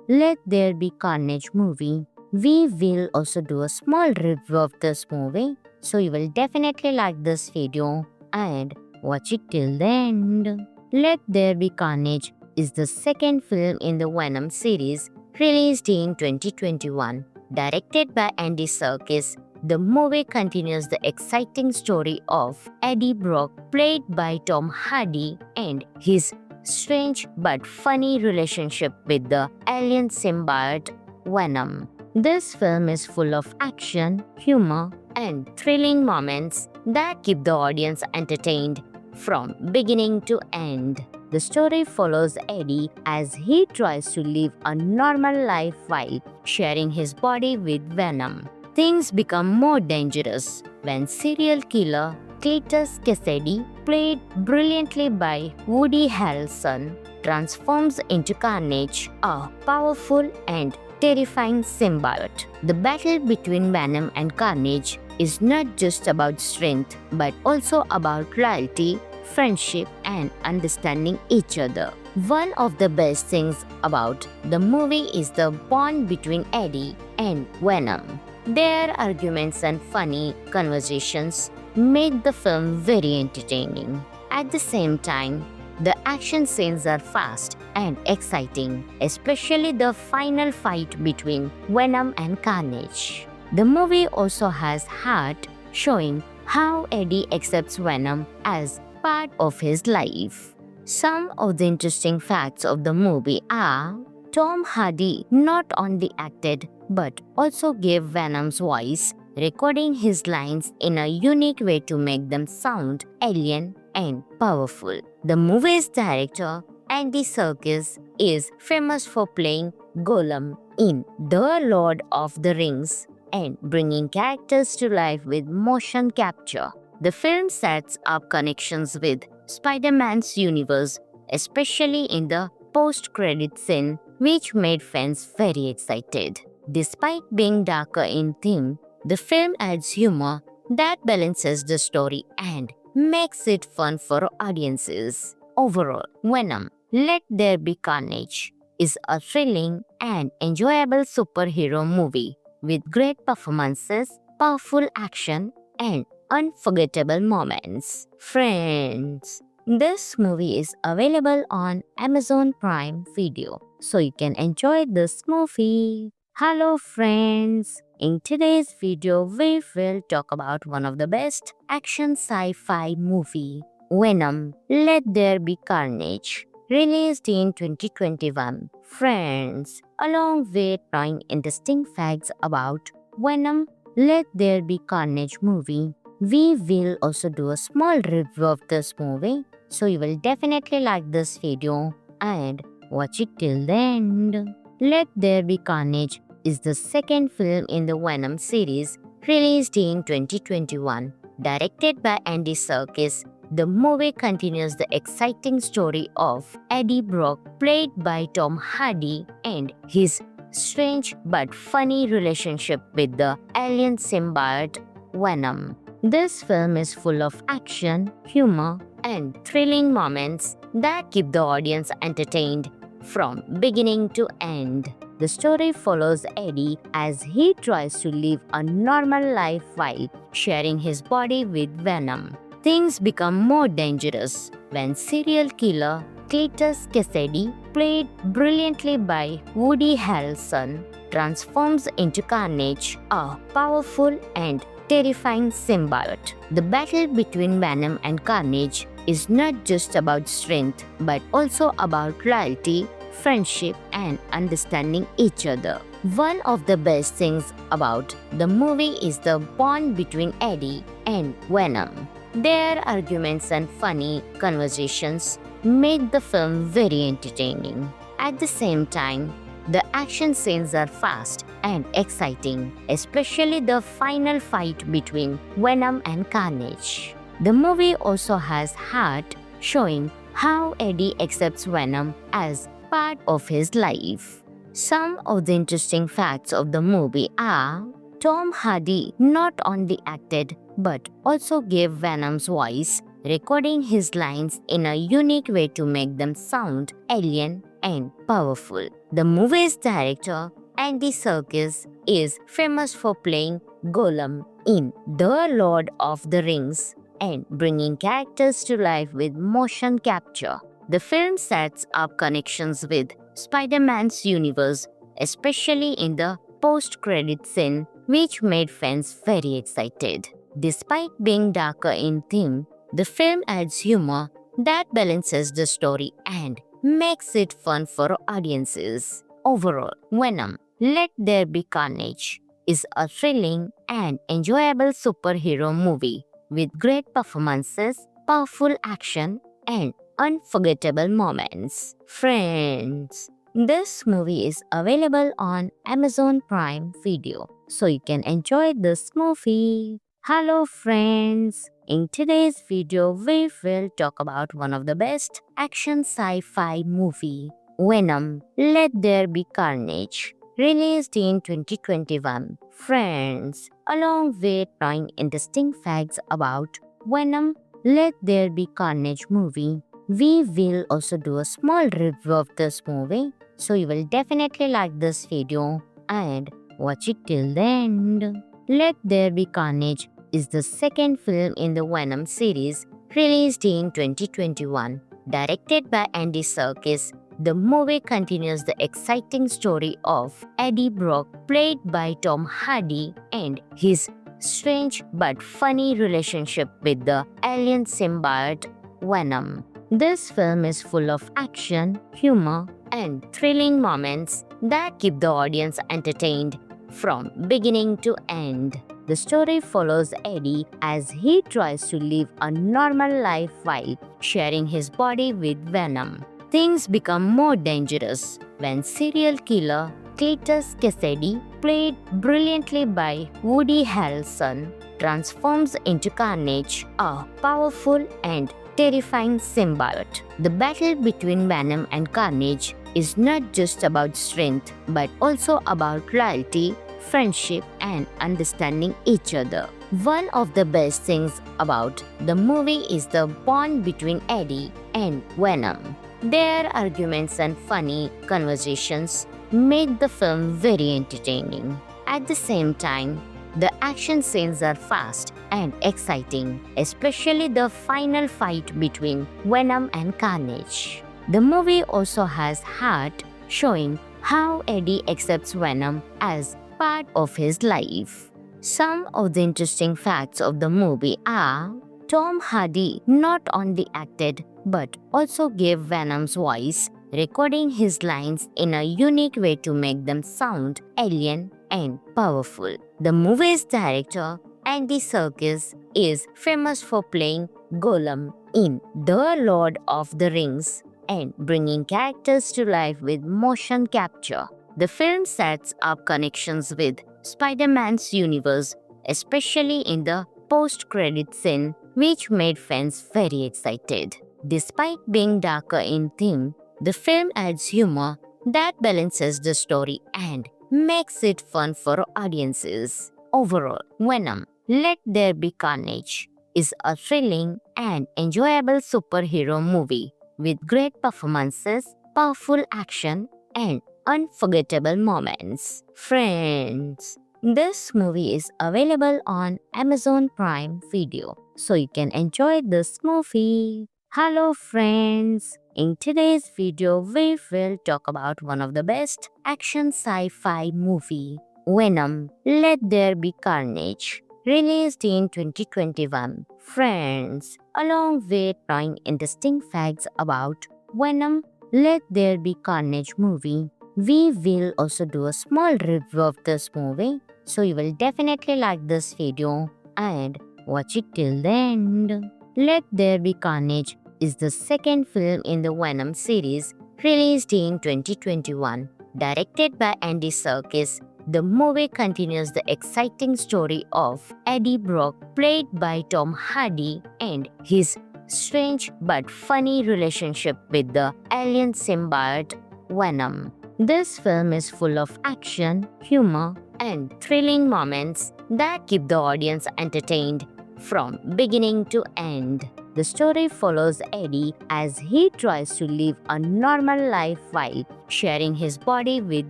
Let There Be Carnage movie, we will also do a small review of this movie, so you will definitely like this video and watch it till the end. Let There Be Carnage is the second film in the Venom series, released in 2021. Directed by Andy Serkis, the movie continues the exciting story of Eddie Brock, played by Tom Hardy, and his strange but funny relationship with the alien symbiote Venom. This film is full of action, humor, and thrilling moments that keep the audience entertained from beginning to end. The story follows Eddie as he tries to live a normal life while sharing his body with Venom. Things become more dangerous when serial killer Cletus Cassidy, played brilliantly by Woody Harrelson, transforms into Carnage, a powerful and terrifying symbiote. The battle between Venom and Carnage is not just about strength, but also about loyalty, friendship, and understanding each other. One of the best things about the movie is the bond between Eddie and Venom. Their arguments and funny conversations make the film very entertaining. At the same time, the action scenes are fast and exciting, especially the final fight between Venom and Carnage. The movie also has heart, showing how Eddie accepts Venom as part of his life. Some of the interesting facts of the movie are Tom Hardy not only acted but also gave Venom's voice, recording his lines in a unique way to make them sound alien and powerful. The movie's director, Andy Serkis, is famous for playing Gollum in The Lord of the Rings and bringing characters to life with motion capture. The film sets up connections with Spider-Man's universe, especially in the post-credit scene, which made fans very excited. Despite being darker in theme, the film adds humor that balances the story and makes it fun for audiences. Overall, Venom, Let There Be Carnage is a thrilling and enjoyable superhero movie with great performances, powerful action, and unforgettable moments. Friends, this movie is available on Amazon Prime Video, so you can enjoy this movie. Hello friends, in today's video we will talk about one of the best action sci-fi movie, Venom, Let There Be Carnage, released in 2021. Friends, along with knowing interesting facts about Venom, Let There Be Carnage movie, we will also do a small review of this movie, so you will definitely like this video and watch it till the end. Let There Be Carnage is the second film in the Venom series, released in 2021. Directed by Andy Serkis, the movie continues the exciting story of Eddie Brock, played by Tom Hardy, and his strange but funny relationship with the alien symbiote Venom. This film is full of action, humor, and thrilling moments that keep the audience entertained from beginning to end. The story follows Eddie as he tries to live a normal life while sharing his body with Venom. Things become more dangerous when serial killer Cletus Cassidy, played brilliantly by Woody Harrelson, transforms into Carnage, a powerful and terrifying symbiote. The battle between Venom and Carnage is not just about strength, but also about loyalty, friendship, and understanding each other. One of the best things about the movie is the bond between Eddie and Venom. Their arguments and funny conversations make the film very entertaining. At the same time, the action scenes are fast and exciting, especially the final fight between Venom and Carnage. The movie also has heart, showing how Eddie accepts Venom as part of his life. Some of the interesting facts of the movie are Tom Hardy not only acted but also gave Venom's voice, recording his lines in a unique way to make them sound alien and powerful. The movie's director, Andy Serkis, is famous for playing Gollum in The Lord of the Rings and bringing characters to life with motion capture. The film sets up connections with Spider-Man's universe, especially in the post-credit scene, which made fans very excited. Despite being darker in theme, the film adds humor that balances the story and makes it fun for audiences. Overall, Venom: Let There Be Carnage is a thrilling and enjoyable superhero movie with great performances, powerful action, and unforgettable moments. Friends, this movie is available on Amazon Prime Video, so you can enjoy this movie. Hello friends, in today's video we will talk about one of the best action sci-fi movie, Venom: Let There Be Carnage, released in 2021. Friends, along with knowing interesting facts about Venom: Let There Be Carnage movie, we will also do a small review of this movie, so you will definitely like this video and watch it till the end. Let There Be Carnage is the second film in the Venom series, released in 2021. Directed by Andy Serkis, the movie continues the exciting story of Eddie Brock, played by Tom Hardy, and his strange but funny relationship with the alien symbiote Venom. This film is full of action, humor, and thrilling moments that keep the audience entertained from beginning to end. The story follows Eddie as he tries to live a normal life while sharing his body with Venom. Things become more dangerous when serial killer Cletus Cassidy, played brilliantly by Woody Harrelson, transforms into Carnage, a powerful and terrifying symbiote. The battle between Venom and Carnage is not just about strength but also about loyalty, friendship, and understanding each other. One of the best things about the movie is the bond between Eddie and Venom. Their arguments and funny conversations make the film very entertaining. At the same time, the action scenes are fast and exciting, especially the final fight between Venom and Carnage. The movie also has heart, showing how Eddie accepts Venom as part of his life. Some of the interesting facts of the movie are Tom Hardy not only acted but also gave Venom's voice, recording his lines in a unique way to make them sound alien and powerful. The movie's director, Andy Serkis, is famous for playing Gollum in The Lord of the Rings and bringing characters to life with motion capture. The film sets up connections with Spider-Man's universe, especially in the post-credit scene, which made fans very excited. Despite being darker in theme, the film adds humor that balances the story and makes it fun for audiences. Overall, Venom: Let There Be Carnage is a thrilling and enjoyable superhero movie with great performances, powerful action, and unforgettable moments. Friends, this movie is available on Amazon Prime Video, so you can enjoy this movie. Hello friends, in today's video we will talk about one of the best action sci-fi movie, Venom: Let There Be Carnage, released in 2021. Friends, along with knowing interesting facts about Venom: Let There Be Carnage movie, we will also do a small review of this movie, so you will definitely like this video and watch it till the end. Let There Be Carnage is the second film in the Venom series, released in 2021. Directed by Andy Serkis, The movie continues the exciting story of Eddie Brock, played by Tom Hardy, and his strange but funny relationship with the alien symbiote Venom. This film is full of action, humor, and thrilling moments that keep the audience entertained from beginning to end. The story follows Eddie as he tries to live a normal life while sharing his body with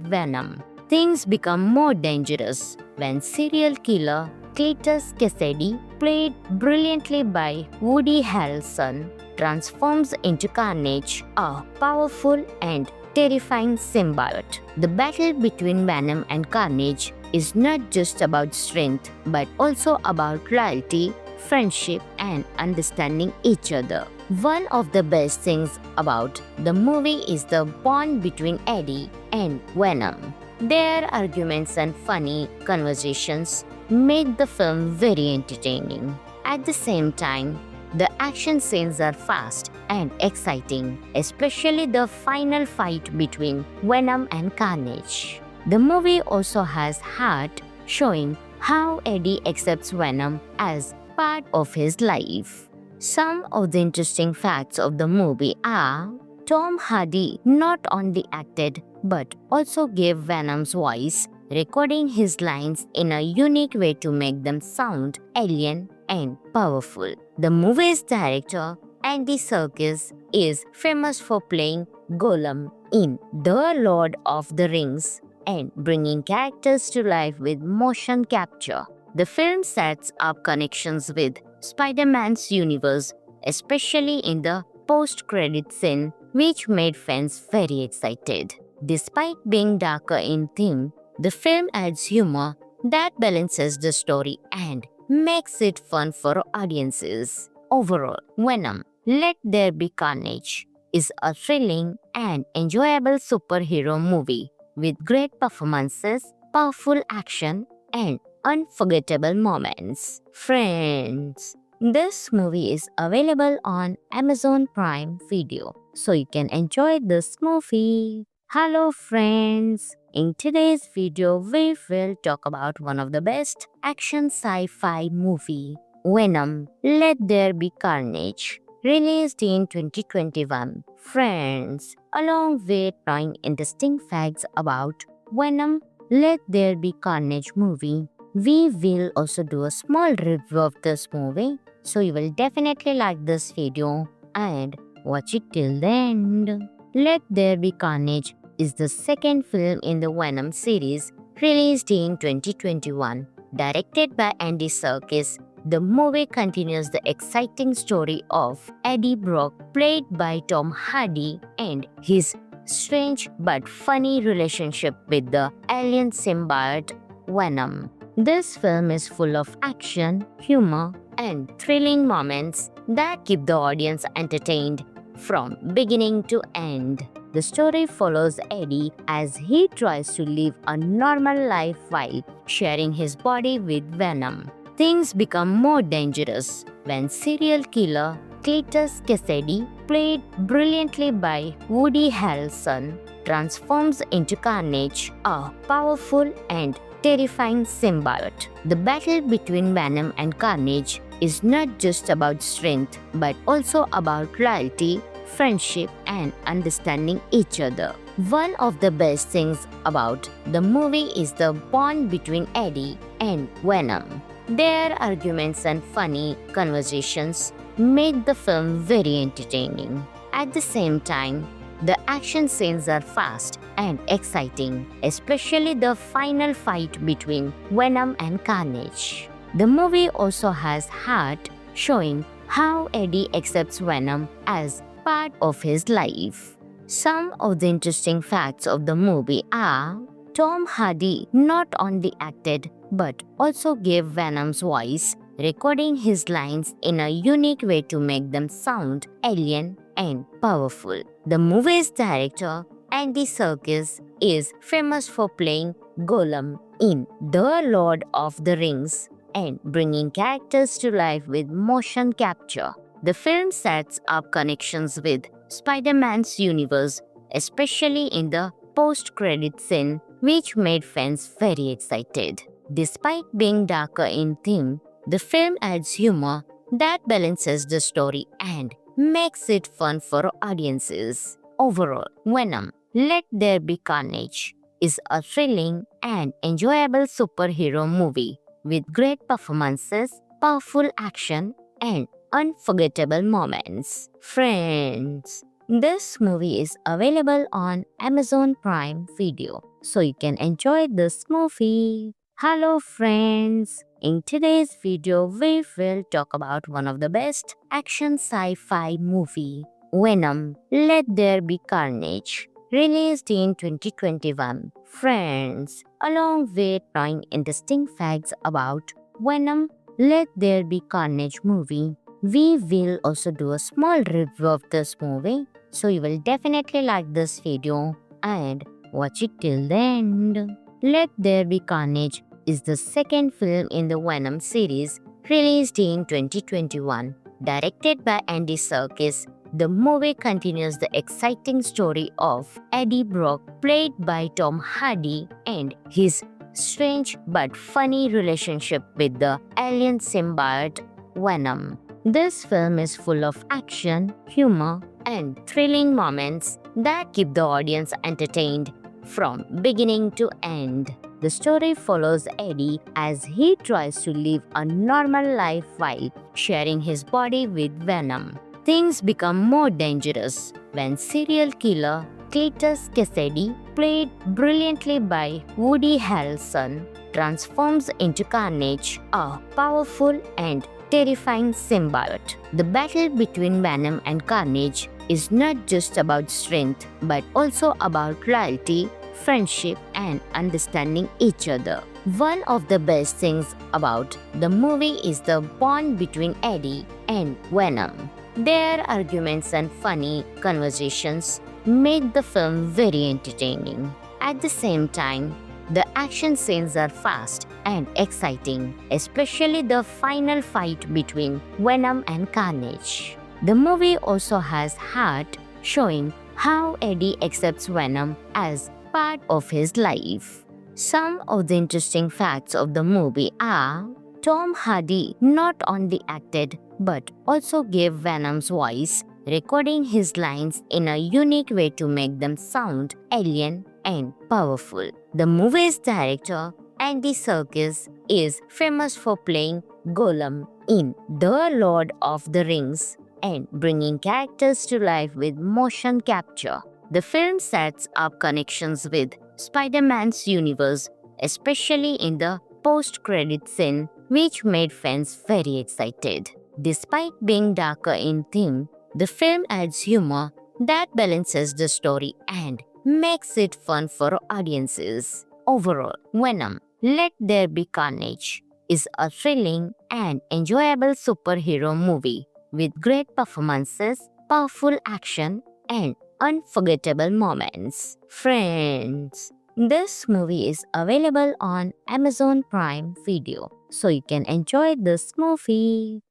Venom. Things become more dangerous when serial killer Cletus Cassidy, played brilliantly by Woody Harrelson, transforms into Carnage, a powerful and terrifying symbiote. The battle between Venom and Carnage is not just about strength but also about loyalty, friendship, and understanding each other. One of the best things about the movie is the bond between Eddie and Venom. Their arguments and funny conversations make the film very entertaining. At the same time, the action scenes are fast and exciting, especially the final fight between Venom and Carnage. The movie also has heart, showing how Eddie accepts Venom as part of his life. Some of the interesting facts of the movie are Tom Hardy not only acted but also gave Venom's voice, recording his lines in a unique way to make them sound alien and powerful. The movie's director, Andy Serkis, is famous for playing Gollum in The Lord of the Rings and bringing characters to life with motion capture. The film sets up connections with Spider-Man's universe, especially in the post-credit scene, which made fans very excited. Despite being darker in theme, the film adds humor that balances the story and makes it fun for audiences. Overall, Venom: Let There Be Carnage is a thrilling and enjoyable superhero movie with great performances, powerful action, and unforgettable moments. Friends, this movie is available on Amazon Prime Video, so you can enjoy this movie. Hello friends! In today's video, we will talk about one of the best action sci-fi movie, Venom: Let There Be Carnage, released in 2021. Friends, along with knowing interesting facts about Venom: Let There Be Carnage movie, we will also do a small review of this movie, so you will definitely like this video and watch it till the end. Let There Be Carnage is the second film in the Venom series, released in 2021. Directed by Andy Serkis, the movie continues the exciting story of Eddie Brock, played by Tom Hardy, and his strange but funny relationship with the alien symbiote Venom. This film is full of action, humor, and thrilling moments that keep the audience entertained from beginning to end. The story follows Eddie as he tries to live a normal life while sharing his body with Venom. Things become more dangerous when serial killer Cletus Cassidy, played brilliantly by Woody Harrelson, transforms into Carnage, a powerful and terrifying symbiote. The battle between Venom and Carnage is not just about strength but also about loyalty, friendship, and understanding each other. One of the best things about the movie is the bond between Eddie and Venom. Their arguments and funny conversations make the film very entertaining. At the same time, the action scenes are fast and exciting, especially the final fight between Venom and Carnage. The movie also has heart, showing how Eddie accepts Venom as part of his life. Some of the interesting facts of the movie are Tom Hardy not only acted but also gave Venom's voice, recording his lines in a unique way to make them sound alien and powerful. The movie's director, Andy Serkis, is famous for playing Gollum in The Lord of the Rings and bringing characters to life with motion capture. The film sets up connections with Spider-Man's universe, especially in the post-credit scene, which made fans very excited. Despite being darker in theme, the film adds humor that balances the story and makes it fun for audiences. Overall, Venom Let There Be Carnage is a thrilling and enjoyable superhero movie with great performances, powerful action, and unforgettable moments. Friends, this movie is available on Amazon Prime Video, so you can enjoy this movie. Hello friends! In today's video, we will talk about one of the best action sci-fi movie, Venom Let There Be Carnage, released in 2021. Friends, along with knowing interesting facts about Venom Let There Be Carnage movie, we will also do a small review of this movie, so you will definitely like this video and watch it till the end. Let There Be Carnage is the second film in the Venom series, released in 2021. Directed by Andy Serkis, the movie continues the exciting story of Eddie Brock, played by Tom Hardy, and his strange but funny relationship with the alien symbiote Venom. This film is full of action, humor, and thrilling moments that keep the audience entertained from beginning to end. The story follows Eddie as he tries to live a normal life while sharing his body with Venom. Things become more dangerous when serial killer Cletus Cassidy, played brilliantly by Woody Harrelson, transforms into Carnage, a powerful and terrifying symbiote. The battle between Venom and Carnage is not just about strength but also about loyalty, friendship, and understanding each other. One of the best things about the movie is the bond between Eddie and Venom. Their arguments and funny conversations make the film very entertaining. At the same time, the action scenes are fast and exciting, especially the final fight between Venom and Carnage. The movie also has heart, showing how Eddie accepts Venom as part of his life. Some of the interesting facts of the movie are Tom Hardy not only acted but also gave Venom's voice, recording his lines in a unique way to make them sound alien and powerful. The movie's director, Andy Serkis, is famous for playing Gollum in The Lord of the Rings and bringing characters to life with motion capture. The film sets up connections with Spider-Man's universe, especially in the post-credit scene, which made fans very excited. Despite being darker in theme, the film adds humor that balances the story and makes it fun for audiences. Overall, Venom Let There Be Carnage is a thrilling and enjoyable superhero movie with great performances, powerful action, and unforgettable moments. Friends, this movie is available on Amazon Prime Video, so you can enjoy this movie.